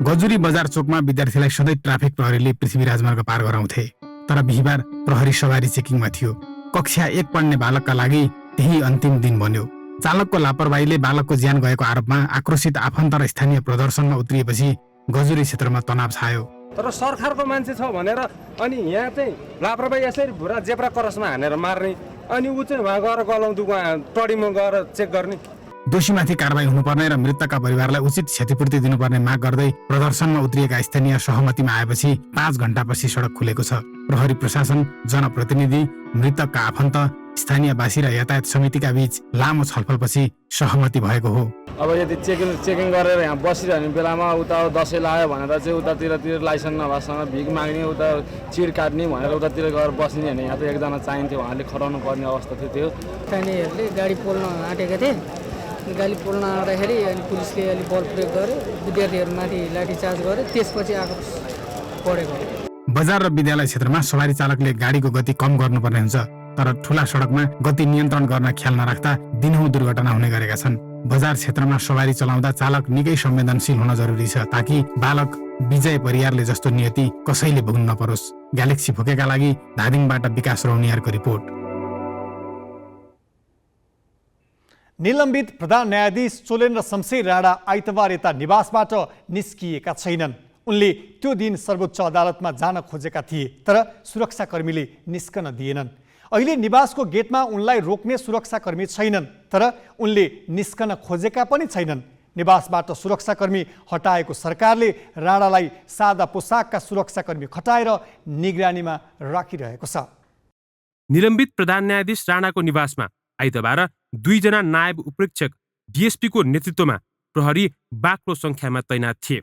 गजुरी बजार चोकमा विद्यार्थीलाई सधैँ ट्राफिक प्रहरीले पृथ्वी राजमार्ग पार गराउँथे। तर बिहिबार प्रहरी सवारी चेकिङमा थियो। कक्षा 1 पढ्ने बालकका लागि त्यही अन्तिम दिन बन्यो। चालकको लापरवाहीले बालकको ज्यान गएको आरोपमा आक्रोशित आफन्त र स्थानीय प्रदर्शनमा उत्रिएपछि गजुरी क्षेत्रमा तनाव छायो। तर सरकारको मान्छे छ भनेर अनि यहाँ चाहिँ लापरवाही यसरी भुरा जेब्रा क्रसमा हानेर मार्ने अनि ऊ चाहिँ वहाँ गएर गलाउँदो टडीमा गएर चेक गर्ने। दोषीमाथि कारबाही हुनुपर्ने र मृतकका परिवारलाई उचित क्षतिपूर्ति दिनुपर्ने माग गर्दै प्रदर्शनमा उत्रिएका स्थानीय सहमतिमा आएपछि 5 घण्टापछि सडक खुलेको छ। प्रहरी प्रशासन, जनप्रतिनिधि, मृतकका आफन्त, स्थानीयवासी र यातायात समितिका बीच लामो छलफलपछि सहमति भएको हो। अब यदि चेकिङ गरेर यहाँ बसिरहने बेलामा उता दसैँ लाग्यो भनेर चाहिँ उतातिर लाइसेन्स नभएसँग भिख माग्ने, उता चिर काट्ने भनेर उतातिर गएर बस्ने होइन। यहाँ त एकजना चाहिन्थ्यो, उहाँले खराउनु पर्ने अवस्था थियो। त्यो स्थानीयहरूले गाडी पोल्न आँटेका थिए। गाडी पोल्न आउँदाखेरि अनि पुलिसले अलिक बल प्रयोग गरे, विद्यार्थीहरूमाथि लाठीचार्ज गरे, त्यसपछि आक्रोश बढेको। बजार र विद्यालय क्षेत्रमा सवारी चालकले गाडीको गति कम गर्नुपर्ने हुन्छ। तर ठूला सडकमा गति नियन्त्रण गर्न ख्याल नराख्दा दिनहुँ दुर्घटना हुने गरेका छन्। बजार क्षेत्रमा सवारी चलाउँदा चालक निकै संवेदनशील हुन जरुरी छ, ताकि बालक विजय परियारले जस्तो नियति कसैले भोग्नु नपरोस्। ग्यालेक्सी फोकेका लागि धादिङबाट विकास रौनियारको रिपोर्ट। निलम्बित प्रधान न्यायाधीश चोलेन्द्र शमशेर राणा आइतबार यता निवासबाट निस्किएका छैनन्। उनले त्यो दिन सर्वोच्च अदालतमा जान खोजेका थिए, तर सुरक्षाकर्मीले निस्कन दिएनन्। अहिले निवासको गेटमा उनलाई रोक्ने सुरक्षाकर्मी छैनन्, तर उनले निस्कन खोजेका पनि छैनन्। निवासबाट सुरक्षाकर्मी हटाएको सरकारले राणालाई सादा पोसाकका सुरक्षाकर्मी खटाएर निगरानीमा राखिरहेको छ। निलम्बित प्रधान न्यायाधीश राणाको निवासमा आइतबार 2 जना नायब उपरीक्षक डीएसपीको नेतृत्वमा प्रहरी बाक्लो संख्यामा तैनात थिए।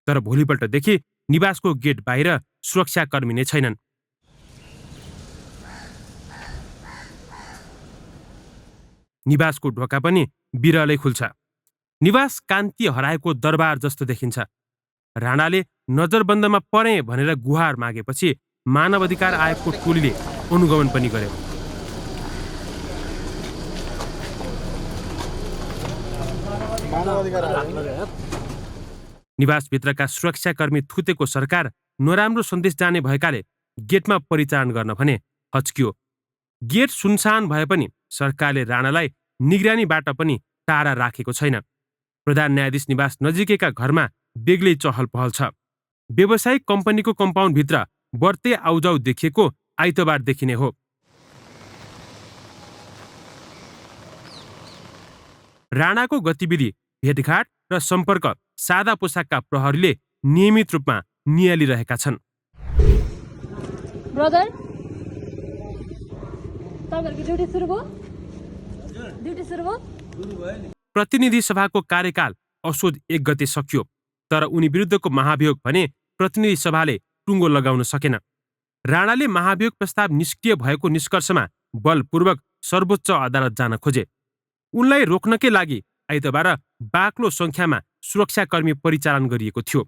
तर भोलिपल्टदेखि निवासको गेट बाहिर सुरक्षाकर्मी नै छैनन्। निवासको ढोका पनि बिरलै खुल्छ। निवास कान्ति हराएको दरबार जस्तो देखिन्छ। राणाले नजरबन्दमा परे भनेर गुहार मागेपछि मानवाधिकार आयोगको टोलीले अनुगमन पनि गर्यो। निवासभित्रका सुरक्षाकर्मी थुतेको सरकार नराम्रो सन्देश जाने भएकाले गेटमा परिचालन गर्न भने हच्कियो। गेट सुनसान भए पनि सरकारले राणालाई निगरानीबाट पनि टाढा राखेको छैन। प्रधान न्यायाधीश निवास नजिकैका घरमा बेग्लै चहल पहल छ। व्यावसायिक कम्पनीको कम्पाउन्डभित्र बढ्दै आउजाउ देखिएको आइतबार देखिने हो। राणाको गतिविधि, भेटघाट र सम्पर्क सादा पोसाकका प्रहरीले नियमित रूपमा नियालिरहेका छन्। ब्रदर, तपाईहरुको ड्युटी सुरु भयो? ड्युटी सुरु भयो? प्रतिनिधि सभाको कार्यकाल असोज 1 गते सकियो, तर उनी विरुद्धको महाभियोग भने प्रतिनिधि सभाले टुङ्गो लगाउन सकेन। राणाले महाभियोग प्रस्ताव निष्क्रिय भएको निष्कर्षमा बलपूर्वक सर्वोच्च अदालत जान खोजे। उनलाई रोक्नकै लागि आइतबार बाक्लो सङ्ख्यामा सुरक्षाकर्मी परिचालन गरिएको थियो।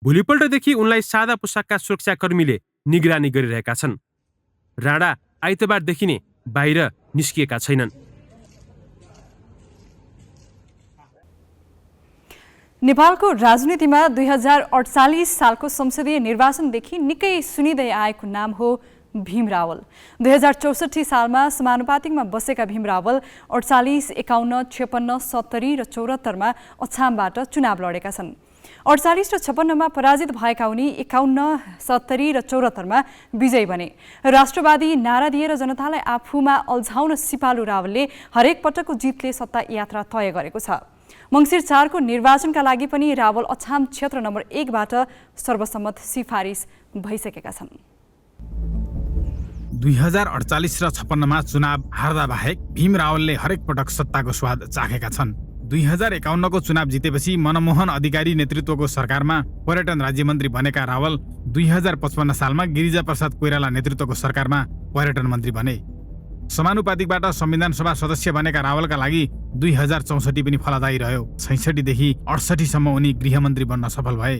भोलिपल्टदेखि उनलाई सादा पोसाकका सुरक्षाकर्मीले निगरानी गरिरहेका छन्। राणा आइतबारदेखि नै बाहिर निस्किएका छैनन्। नेपालको राजनीतिमा 2048 सालको संसदीय निर्वाचनदेखि निकै सुनिँदै आएको नाम हो भीम रावल। 2064 सालमा समानुपातिकमा बसेका भीम रावल 48, 51, 56, 70 र 74मा अछामबाट चुनाव लडेका छन्। 48 र 56मा पराजित भएका उनी 51, 70 र 74मा विजयी बने। राष्ट्रवादी नारा दिएर जनतालाई आफूमा अल्झाउन सिपालु रावलले हरेक पटकको जितले सत्ता यात्रा तय गरेको छ। मङ्सिर 4 को निर्वाचनका लागि पनि रावल अछाम क्षेत्र नम्बर 1 बाट सर्वसम्मत सिफारिस भइसकेका छन्। 2048 र 56मा चुनाव हार्दा बाहेक भीम रावलले हरेक पटक सत्ताको स्वाद चाखेका छन्। 2051 को चुनाव जितेपछि मनमोहन अधिकारी नेतृत्वको सरकारमा पर्यटन राज्यमन्त्री बनेका रावल 2055 सालमा गिरिजाप्रसाद कोइराला नेतृत्वको सरकारमा पर्यटन मन्त्री बने। समानुपातिकबाट संविधान सभा सदस्य बनेका रावलका लागि 2064 पनि फलदायी रह्यो। 66 देखि 68 सम्म उनी गृहमन्त्री बन्न सफल भए।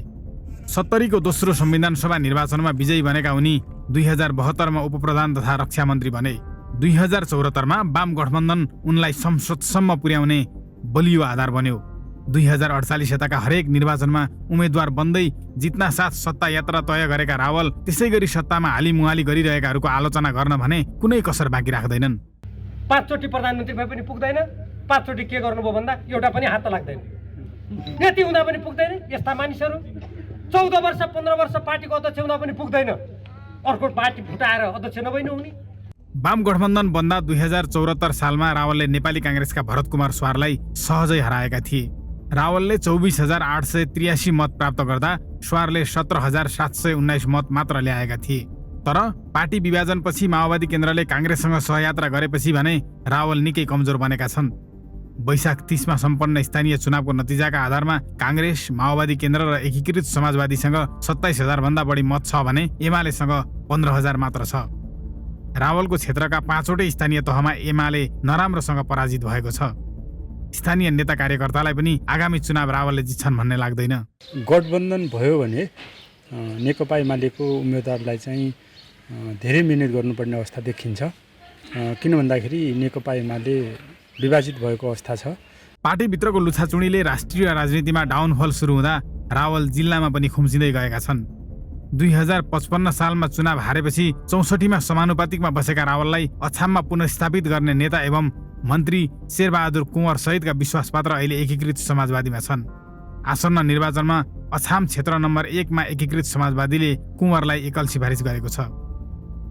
70 को दोस्रो संविधान सभा निर्वाचनमा विजयी बनेका उनी 2072 मा उपप्रधान तथा रक्षा मन्त्री बने। 2074 मा वाम गठबन्धन उनलाई संसदसम्म पुर्याउने बलियो आधार बन्यो। 2048 यताका हरेक निर्वाचनमा उम्मेद्वार बन्दै जित्न साथ सत्ता यात्रा तय गरेका रावल त्यसै गरी सत्तामा हालिमुहाली गरिरहेकाहरूको आलोचना गर्न भने कुनै कसर बाँकी राख्दैनन्। 5 चोटि प्रधानमन्त्री भए पनि पुग्दैन, 5 चोटि के गर्नुभयो भन्दा एउटा पनि हात लाग्दैन। यति हुँदा पनि पुग्दैन। यस्ता मानिसहरू 14 वर्ष 15 वर्ष पार्टीको अध्यक्ष हुँदा पनि पुग्दैन, अर्को पार्टी फुटाएर अध्यक्ष नभइनु हुने। वाम गठबन्धन बन्दा 2074 सालमा रावलले नेपाली काङ्ग्रेसका भरत कुमार स्वारलाई सहजै हराएका थिए। रावलले 24,883 मत प्राप्त गर्दा स्वारले 17,719 मत मात्र ल्याएका थिए। तर पार्टी विभाजनपछि माओवादी केन्द्रले काङ्ग्रेससँग सहयात्रा गरेपछि भने रावल निकै कमजोर बनेका छन्। वैशाख 30 मा सम्पन्न स्थानीय चुनावको नतिजाका आधारमा काङ्ग्रेस, माओवादी केन्द्र र एकीकृत समाजवादीसँग 27,000 भन्दा बढी मत छ भने एमालेसँग 15,000 मात्र छ। रावलको क्षेत्रका 5वटै स्थानीय तहमा एमाले नराम्रोसँग पराजित भएको छ। स्थानीय नेता कार्यकर्तालाई पनि आगामी चुनाव रावलले जित्छन् भन्ने लाग्दैन। गठबन्धन भयो भने नेकपा एमालेको उम्मेदवारलाई चाहिँ धेरै मिहिनेत गर्नुपर्ने अवस्था देखिन्छ। किन भन्दाखेरि नेकपा एमाले विभाजित भएको अवस्था छ। पार्टीभित्रको लुछाचुँडीले राष्ट्रिय राजनीतिमा डाउनफल सुरु हुँदा रावल जिल्लामा पनि खुम्चिँदै गएका छन्। 2055 सालमा चुनाव हारेपछि 64 मा समानुपातिकमा बसेका रावललाई अछाममा पुनर्स्थापित गर्ने नेता एवं मन्त्री शेरबहादुर कुँवर सहितका विश्वासपात्र अहिले एकीकृत समाजवादीमा छन्। आसन्न निर्वाचनमा अछाम क्षेत्र नम्बर 1 मा एकीकृत समाजवादीले कुँवरलाई एकल सिफारिस गरेको छ।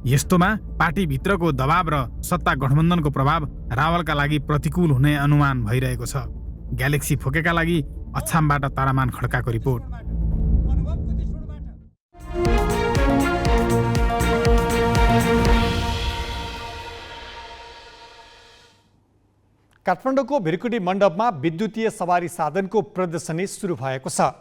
यस्तोमा पार्टीभित्रको दबाव र सत्ता गठबन्धनको प्रभाव रावलका लागि प्रतिकूल हुने अनुमान भइरहेको छ। ग्यालेक्सी फोकेका लागि अछामबाट तारामान खड्काको रिपोर्ट। काठमाडौँको भिरकुटी मण्डपमा विद्युतीय सवारी साधनको प्रदर्शनी सुरु भएको छ।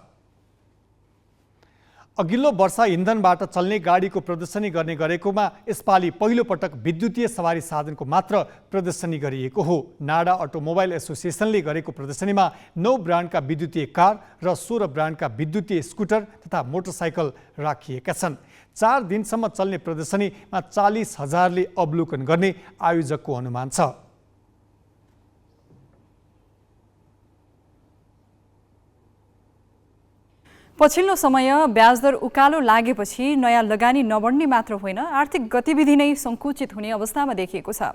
अघिल्लो वर्ष इन्धनबाट चल्ने गाडीको प्रदर्शनी गर्ने गरेकोमा यसपालि पहिलो पटक विद्युतीय सवारी साधनको मात्र प्रदर्शनी गरिएको हो। नाडा अटोमोबाइल एसोसिएसनले गरेको प्रदर्शनीमा 9 ब्रान्डका विद्युतीय कार र 16 ब्रान्डका विद्युतीय स्कुटर तथा मोटरसाइकल राखिएका छन्। 4 दिनसम्म चल्ने प्रदर्शनीमा 40,000ले अवलोकन गर्ने आयोजकको अनुमान छ। पछिल्लो समय ब्याजदर उकालो लागेपछि नयाँ लगानी नबढ्ने मात्र होइन, आर्थिक गतिविधि नै सङ्कुचित हुने अवस्थामा देखिएको छ।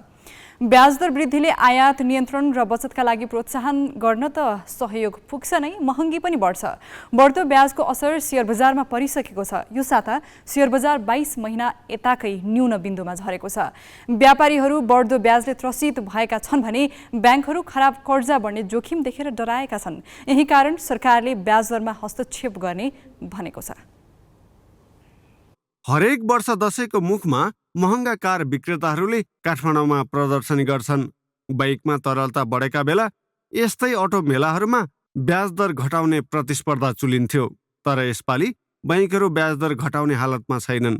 ब्याजदर वृद्धिले आयात नियन्त्रण र बचतका लागि प्रोत्साहन गर्न त सहयोग पुग्छ नै, महँगी पनि बढ्छ। बढ्दो ब्याजको असर सेयर बजारमा परिसकेको छ। यो साता सेयर बजार 22 महिना यताकै न्यून बिन्दुमा झरेको छ। व्यापारीहरू बढ्दो ब्याजले त्रसित भएका छन् भने ब्याङ्कहरू खराब कर्जा बढ्ने जोखिम देखेर डराएका छन्। यही कारण सरकारले ब्याजदरमा हस्तक्षेप गर्ने भनेको छ। हरेक वर्ष दशैंको मुखमा महँगा कार विक्रेताहरूले काठमाडौँमा प्रदर्शनी गर्छन्। बाइकमा तरलता बढेका बेला यस्तै अटो मेलाहरूमा ब्याज दर घटाउने प्रतिस्पर्धा चुलिन्थ्यो। तर यसपालि बैंकहरू ब्याज दर घटाउने हालतमा छैनन्।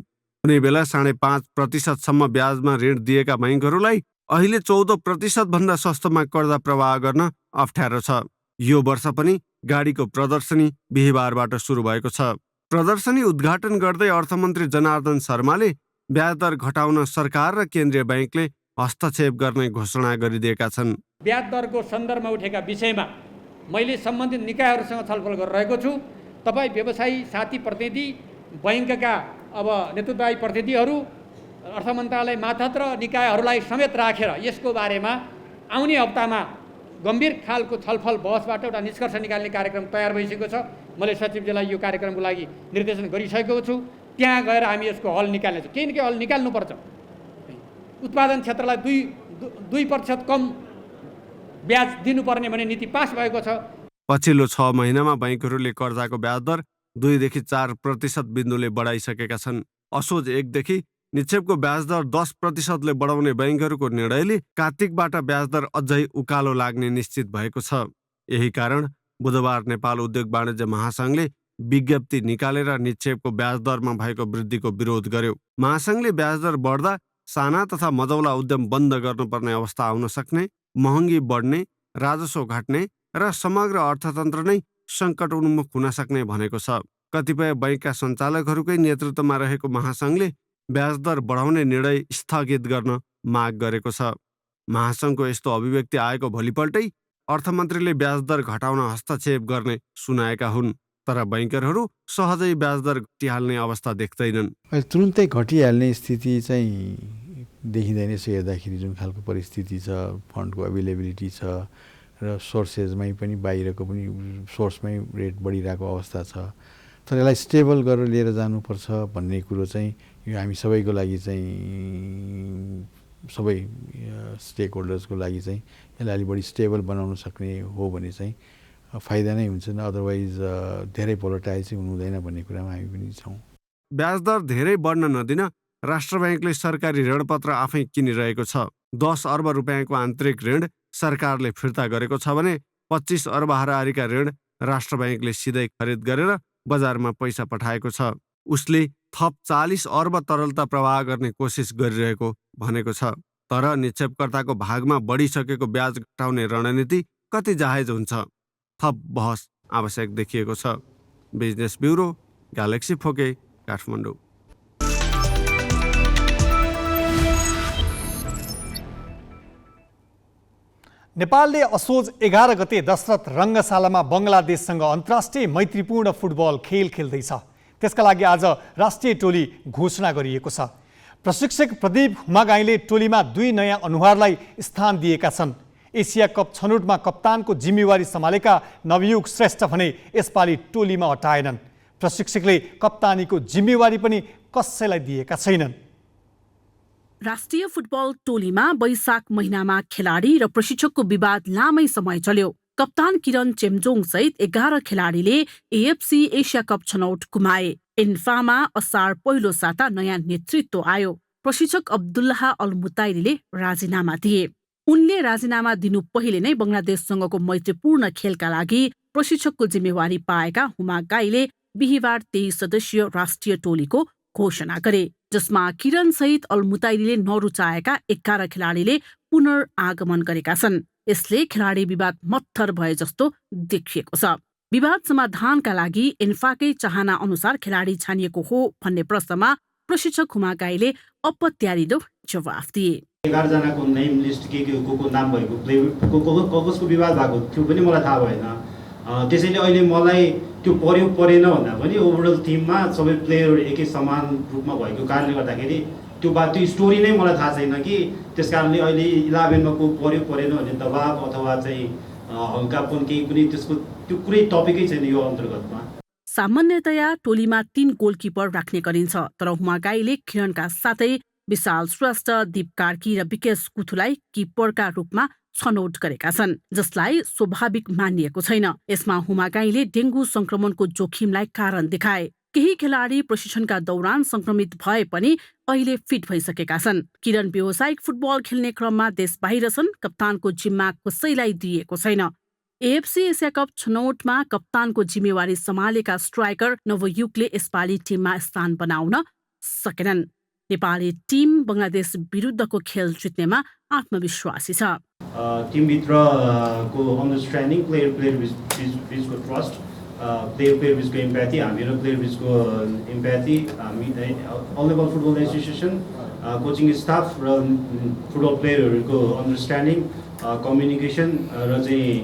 कुनै बेला 5.5% ब्याजमा ऋण दिएका बैङ्कहरूलाई अहिले 14% भन्दा सस्तोमा कर्जा प्रवाह गर्न अप्ठ्यारो छ। यो वर्ष पनि गाडीको प्रदर्शनी बिहिबारबाट सुरु भएको छ। प्रदर्शनी उद्घाटन गर्दै अर्थमन्त्री जनार्दन शर्माले ब्याजदर घटाउन सरकार र केन्द्रीय बैङ्कले हस्तक्षेप गर्ने घोषणा गरिदिएका छन्। ब्याज दरको सन्दर्भमा उठेका विषयमा मैले सम्बन्धित निकायहरूसँग छलफल गरिरहेको छु। तपाईँ व्यवसायी साथी प्रतिनिधि, बैङ्कका अब नेतृत्वदायी प्रतिनिधिहरू, अर्थ मन्त्रालय मातहत र निकायहरूलाई समेत राखेर यसको बारेमा आउने हप्तामा गम्भीर खालको छलफल बहसबाट एउटा निष्कर्ष निकाल्ने कार्यक्रम तयार भइसकेको छ। मैले सचिवजीलाई यो कार्यक्रमको लागि निर्देशन गरिसकेको छु। त्यहाँ गएर हामी यसको हल निकाल्नेछौँ। केही न केही हल निकाल्नुपर्छ। उत्पादन क्षेत्रलाई 2% कम ब्याज दिनुपर्ने भन्ने नीति पास भएको छ। पछिल्लो 6 महिनामा बैङ्कहरूले कर्जाको ब्याज दर 2 देखि 4% बिन्दुले बढाइसकेका छन्। असोज 1 देखि निक्षेपको ब्याज दर 10%ले बढाउने बैङ्कहरूको निर्णयले कार्तिकबाट ब्याज दर अझै उकालो लाग्ने निश्चित भएको छ। यही कारण बुधबार नेपाल उद्योग वाणिज्य महासङ्घले विज्ञप्ति निकालेर निक्षेपको ब्याज दरमा भएको वृद्धिको विरोध गर्यो। महासङ्घले ब्याज दर बढ्दा साना तथा मझौला उद्यम बन्द गर्नुपर्ने अवस्था आउन सक्ने, महँगी बढ्ने, राजस्व घट्ने र समग्र अर्थतन्त्र नै सङ्कट उन्मुख हुन सक्ने भनेको छ। कतिपय बैङ्कका सञ्चालकहरूकै नेतृत्वमा रहेको महासङ्घले ब्याज दर बढाउने निर्णय स्थगित गर्न माग गरेको छ। महासङ्घको यस्तो अभिव्यक्ति आएको भोलिपल्टै अर्थमन्त्रीले ब्याज दर घटाउन हस्तक्षेप गर्ने सुनाएका हुन्। तर बैङ्करहरू सहजै ब्याज दर घटिहाल्ने अवस्था देख्दैनन्। तुरुन्तै घटिहाल्ने स्थिति चाहिँ देखिँदैन। यसो हेर्दाखेरि जुन खालको परिस्थिति छ, फन्डको अभाइलेबिलिटी छ र सोर्सेसमै पनि बाहिरको पनि सोर्समै रेट बढिरहेको अवस्था छ। तर यसलाई स्टेबल गरेर लिएर जानुपर्छ भन्ने कुरो चाहिँ यो हामी सबैको लागि चाहिँ सबै स्टेक होल्डर्सको लागि चाहिँ यसलाई अलिक बढी स्टेबल बनाउन सक्ने हो भने चाहिँ फाइदा नै हुन्छ। अदरवाइज धेरै भोलेटाइल चाहिँ हुँदैन भन्ने कुरामा हामी पनि छौँ। ब्याज दर धेरै बढ्न नदिन राष्ट्र ब्याङ्कले सरकारी ऋणपत्र आफै किनिरहेको छ। 10 अर्ब रुपियाँको आन्तरिक ऋण सरकारले फिर्ता गरेको छ भने 25 अर्ब हाराहारीका ऋण राष्ट्र ब्याङ्कले सिधै खरिद गरेर बजारमा पैसा पठाएको छ। उसले थप 40 अर्ब तरलता प्रवाह गर्ने कोसिस गरिरहेको भनेको छ। तर निक्षेपकर्ताको भागमा बढिसकेको ब्याज घटाउने रणनीति कति जायज हुन्छ? थप बहस आवश्यक देखिएको छ। बिजनेस ब्युरो, ग्यालेक्सी फोके, काठमाडौँ। नेपालले असोज 11 गते दशरथ रङ्गशालामा बङ्गलादेशसँग अन्तर्राष्ट्रिय मैत्रीपूर्ण फुटबल खेल खेल्दैछ। त्यसका लागि आज राष्ट्रिय टोली घोषणा गरिएको छ। प्रशिक्षक प्रदीप हुमागाईले टोलीमा 2 नयाँ अनुहारलाई स्थान दिएका छन्। एसिया कप छनौटमा कप्तानको जिम्मेवारी सम्हालेका नवयुग श्रेष्ठ भने यसपालि टोलीमा हटाएनन्। प्रशिक्षकले कप्तानीको जिम्मेवारी पनि कसैलाई दिएका छैनन्। राष्ट्रिय फुटबल टोलीमा वैशाख महिनामा खेलाडी र प्रशिक्षकको विवाद लामै समय चल्यो। कप्तान किरण चेम्जोङ सहित 11 खेलाडीले एएफसी एसिया कप छनौट गुमाए। इन्फामा असार पहिलो साता नयाँ नेतृत्व आयो। प्रशिक्षक अब्दुल्लाह अल मुताइरीले राजीनामा दिए। उनले राजीनामा दिनु पहिले नै बङ्गलादेशसँगको मैत्रीपूर्ण खेलका लागि प्रशिक्षकको जिम्मेवारी पाएका हुमागाईले बिहिबार 23 सदस्यीय राष्ट्रिय टोलीको घोषणा गरे, जसमा किरण सहित अल मुताइरीले नरुचाएका 11 खेलाडीले पुनर्आगमन गरेका छन्। यसले खेलाडी विवाद मत्थर भए जस्तो देखिएको छ। विवाद समाधानका लागि इन्फाकै चाहना अनुसार खेलाडी छानिएको हो भन्ने प्रश्नमा प्रशिक्षक हुमागाईले अपत्यारिलो जवाफ दिए। 11 जनाको नेम लिस्ट को नाम भएको कसको विवाद भएको त्यो पनि मलाई थाहा भएन। त्यसैले अहिले मलाई त्यो पर्यो परेन भन्दा पनि ओभरअल टिममा सबै प्लेयरहरू एकै समान रूपमा भएको कारणले गर्दाखेरि त्यो स्टोरी नै मलाई थाहा छैन कि त्यस कारणले अहिले 11मा को पर्यो परेन भन्ने दबाब अथवा चाहिँ हल्कापन केही पनि त्यसको त्यो कुनै टपिकै छैन यो अन्तर्गतमा। सामान्यतया टोलीमा 3 गोलकिपर राख्ने गरिन्छ, तर हुमागाईले किरणका साथै विशाल श्रेष्ठ, दीप कार्की र विकेश कुथुलाई किपरका रूपमा छनौट गरेका छन्, जसलाई स्वाभाविक मानिएको छैन। यसमा हुमागाईले डेङ्गु संक्रमणको जोखिमलाई कारण देखाए। केही खेलाडी प्रशिक्षणका दौरान संक्रमित भए पनि अहिले फिट भइसकेका छन्। किरण व्यावसायिक फुटबल खेल्ने क्रममा देश बाहिर छन्। कप्तानको जिम्मा कसैलाई दिएको छैन। एएफसी एसिया कप छनौटमा कप्तानको जिम्मेवारी सम्हालेका स्ट्राइकर नवयुगले यसपालि टिममा स्थान बनाउन सकेनन्। नेपाली टिम बङ्गलादेश विरुद्धको खेल जित्नेमा आत्मविश्वासी छ। टिमभित्रको अन्डरस्ट्यान्डिङ प्लेयर बिचको ट्रस्ट प्लेयर बिचको इम्प्याथी हामीहरू प्लेयर बिचको इम्प्याथी हामी all Nepal football association coaching staff र फुटबल प्लेयरहरूको अन्डरस्ट्यान्डिङ कम्युनिकेसन र चाहिँ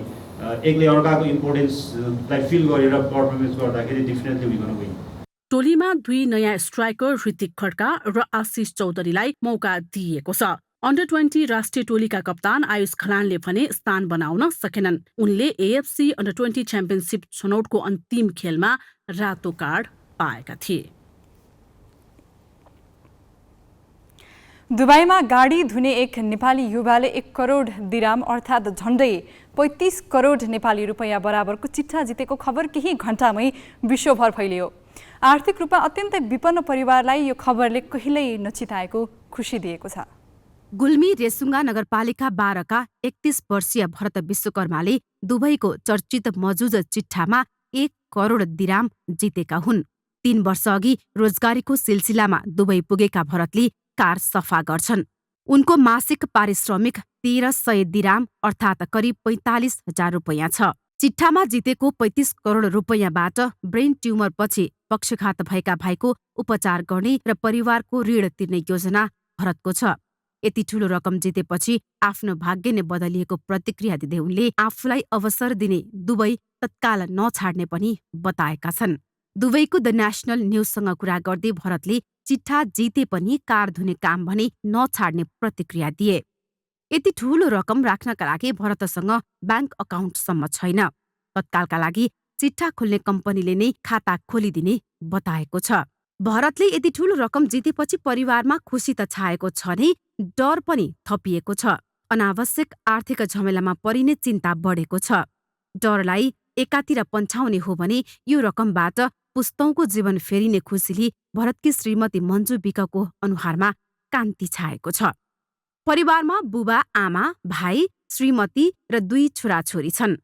एकले अर्काको इम्पोर्टेन्सलाई फिल गरेर पर्फर्मेन्स गर्दाखेरि डेफिनेटली वी गोना विन। टोलीमा 2 नयाँ स्ट्राइकर ऋतिक खड्का र आशिष चौधरीलाई मौका दिइएको छ। अन्डर 20 राष्ट्रिय टोलीका कप्तान आयुष खलानले भने स्थान बनाउन सकेनन्। उनले एएफसी अन्डर 20 च्याम्पियनसिप छनौटको अन्तिम खेलमा रातो कार्ड पाएका थिए। दुबईमा गाडी धुने एक नेपाली युवाले 1 करोड दिराम अर्थात् झण्डै 35 करोड नेपाली रुपैयाँ बराबरको चिट्ठा जितेको खबर केही घण्टामै विश्वभर फैलियो। आर्थिक रूपमा अत्यन्तै विपन्न परिवारलाई यो खबरले कहिल्यै नचिताएको खुसी दिएको छ। गुल्मी रेसुङ्गा नगरपालिका 12 का 31 वर्षीय भरत विश्वकर्माले दुबईको चर्चित मजुज चिट्ठामा 1 करोड दिराम जितेका हुन्। 3 वर्ष अघि रोजगारीको सिलसिलामा दुबई पुगेका भरतले कार सफा गर्छन्। उनको मासिक पारिश्रमिक 1300 दिराम अर्थात् करिब 45,000 रुपैयाँ छ। चिट्ठामा जितेको 35 करोड रुपैयाँबाट ब्रेन ट्युमर पछि पक्षघात भएका भाइको उपचार गर्ने र परिवारको ऋण तिर्ने योजना भरतको छ। यति ठूलो रकम जितेपछि आफ्नो भाग्य नै बदलिएको प्रतिक्रिया दिँदै उनले आफूलाई अवसर दिने दुबई तत्काल नछाड्ने पनि बताएका छन्। दुबईको द नेशनल न्युजसँग कुरा गर्दै भरतले चिट्ठा जिते पनि कार धुने काम भने नछाड्ने प्रतिक्रिया दिए। यति ठूलो रकम राख्नका लागि भरतसँग ब्याङ्क अकाउन्टसम्म छैन। तत्कालका लागि चिट्ठा खोल्ने कम्पनीले नै खाता खोलिदिने बताएको छ। भरतले यति ठूलो रकम जितेपछि परिवारमा खुसी त छाएको छ नै डर पनि थपिएको छ। अनावश्यक आर्थिक झमेलामा परिने चिन्ता बढेको छ। डरलाई एकातिर पन्छाउने हो भने यो रकमबाट पुस्तौंको जीवन फेरिने खुसीले भरतकी श्रीमती मन्जु विकको अनुहारमा कान्ति छाएको छ। परिवारमा बुबा आमा भाइ श्रीमती र 2 छोराछोरी छन्।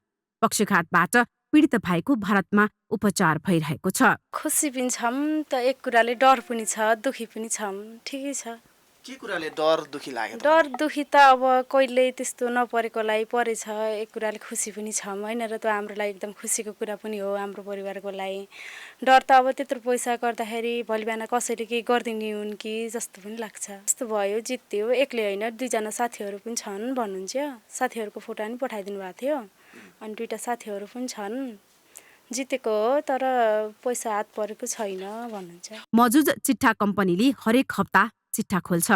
पक्षघातबाट पीडित भाइको भारतमा उपचार भइरहेको छ। खुसी पनि छौँ त एक कुराले डर पनि छ दुखी पनि छौँ। ठिकै छ। के कुराले डर दुखी लाग्यो? डर दुखी त अब कहिले त्यस्तो नपरेकोलाई परेछ। एक कुराले खुसी पनि छौँ होइन र त हाम्रो लागि एकदम खुसीको कुरा पनि हो हाम्रो परिवारको लागि। डर त अब त्यत्रो पैसा गर्दाखेरि भोलि बिहान कसैले केही गरिदिने हुन् कि जस्तो पनि लाग्छ। यस्तो भयो जित्यो एक्लै होइन 2 जना साथीहरू पनि छन् भन्नुहुन्छ। साथीहरूको फोटो पनि पठाइदिनु भएको थियो अनि 2टा साथीहरू पनि छन्। जितेको हो तर पैसा हात परेको छैन भन्नुहुन्छ। मजुज चिट्ठा कम्पनीले हरेक हप्ता चिट्ठा खोल्छ।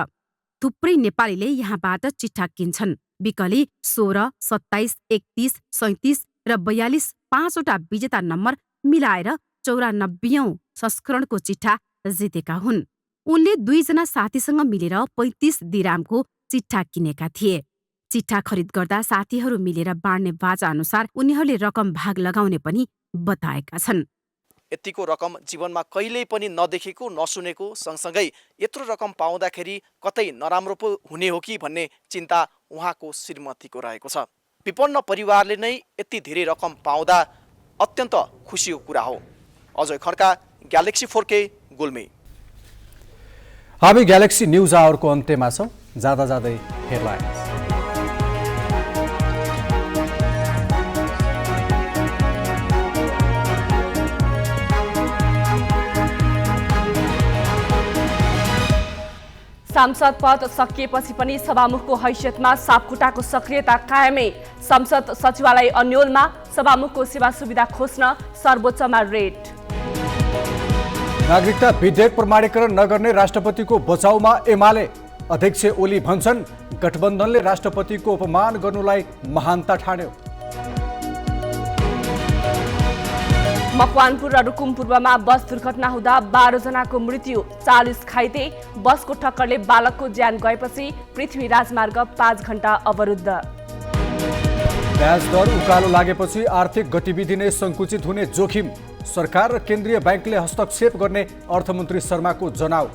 थुप्रै नेपालीले यहाँबाट चिट्ठा किन्छन्। विकले 16, 27, 31, 37 र 42 5वटा विजेता नम्बर मिलाएर 94औं संस्करणको चिट्ठा जितेका हुन्। उनले 2 जना साथीसँग मिलेर 35 दिरामको चिट्ठा किनेका थिए। चिट्ठा खरिद गर्दा साथीहरू मिलेर बाँड्ने बाजा अनुसार उनीहरूले रकम भाग लगाउने पनि बताएका छन्। यतिको रकम जीवनमा कहिल्यै पनि नदेखेको नसुनेको सँगसँगै यत्रो रकम पाउँदाखेरि कतै नराम्रो पो हुने हो कि भन्ने चिन्ता उहाँको श्रीमतीको रहेको छ। विपन्न परिवारले नै यति धेरै रकम पाउँदा अत्यन्त खुसीको कुरा हो। Ajay Khadka, galaxy 4K, Gulmi. हामी ग्यालेक्सी न्युज आवरको अन्त्यमा छौँ। जाँदा जाँदै हेडलाइन्स। सांसद पद सकिएपछि पनि सभामुखको हैसियतमा सापखुट्टाको सक्रियता कायमै। संसद सचिवालय अन्योलमा सभामुखको सेवा सुविधा खोज्न सर्वोच्चमा रेड। नागरिकता विधेयक प्रमाणीकरण नगर्ने राष्ट्रपतिको बचाउमा एमाले। अध्यक्ष ओली भन्छन् गठबन्धनले राष्ट्रपतिको अपमान गर्नुलाई महानता ठान्यो। मकवानपुर र रुकुमपूर्वमा बस दुर्घटना हुँदा 12 जनाको मृत्यु, 40 घाइते। बसको ठक्करले बालकको ज्यान गएपछि पृथ्वी राजमार्ग 5 घण्टा अवरुद्ध। ब्याज दर उकालो लागेपछि आर्थिक गतिविधि नै सङ्कुचित हुने जोखिम। सरकार र केन्द्रीय ब्याङ्कले हस्तक्षेप गर्ने अर्थमन्त्री शर्माको जनाउ।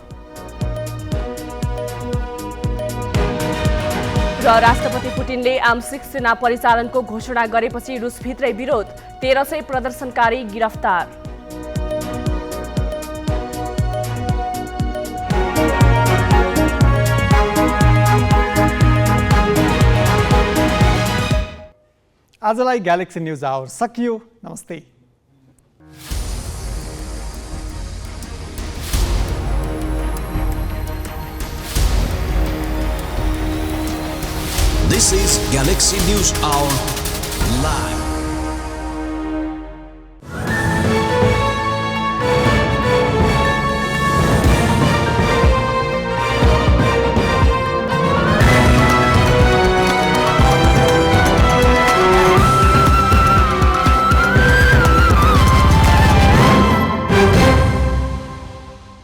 र राष्ट्रपति पुटिनले आंशिक सेना परिचालनको घोषणा गरेपछि रुसभित्रै विरोध, 1300 प्रदर्शनकारी गिरफ्तार। आजलाई ग्यालेक्सी न्युज आवर सकियो। नमस्ते। This is Galaxy News Hour Live.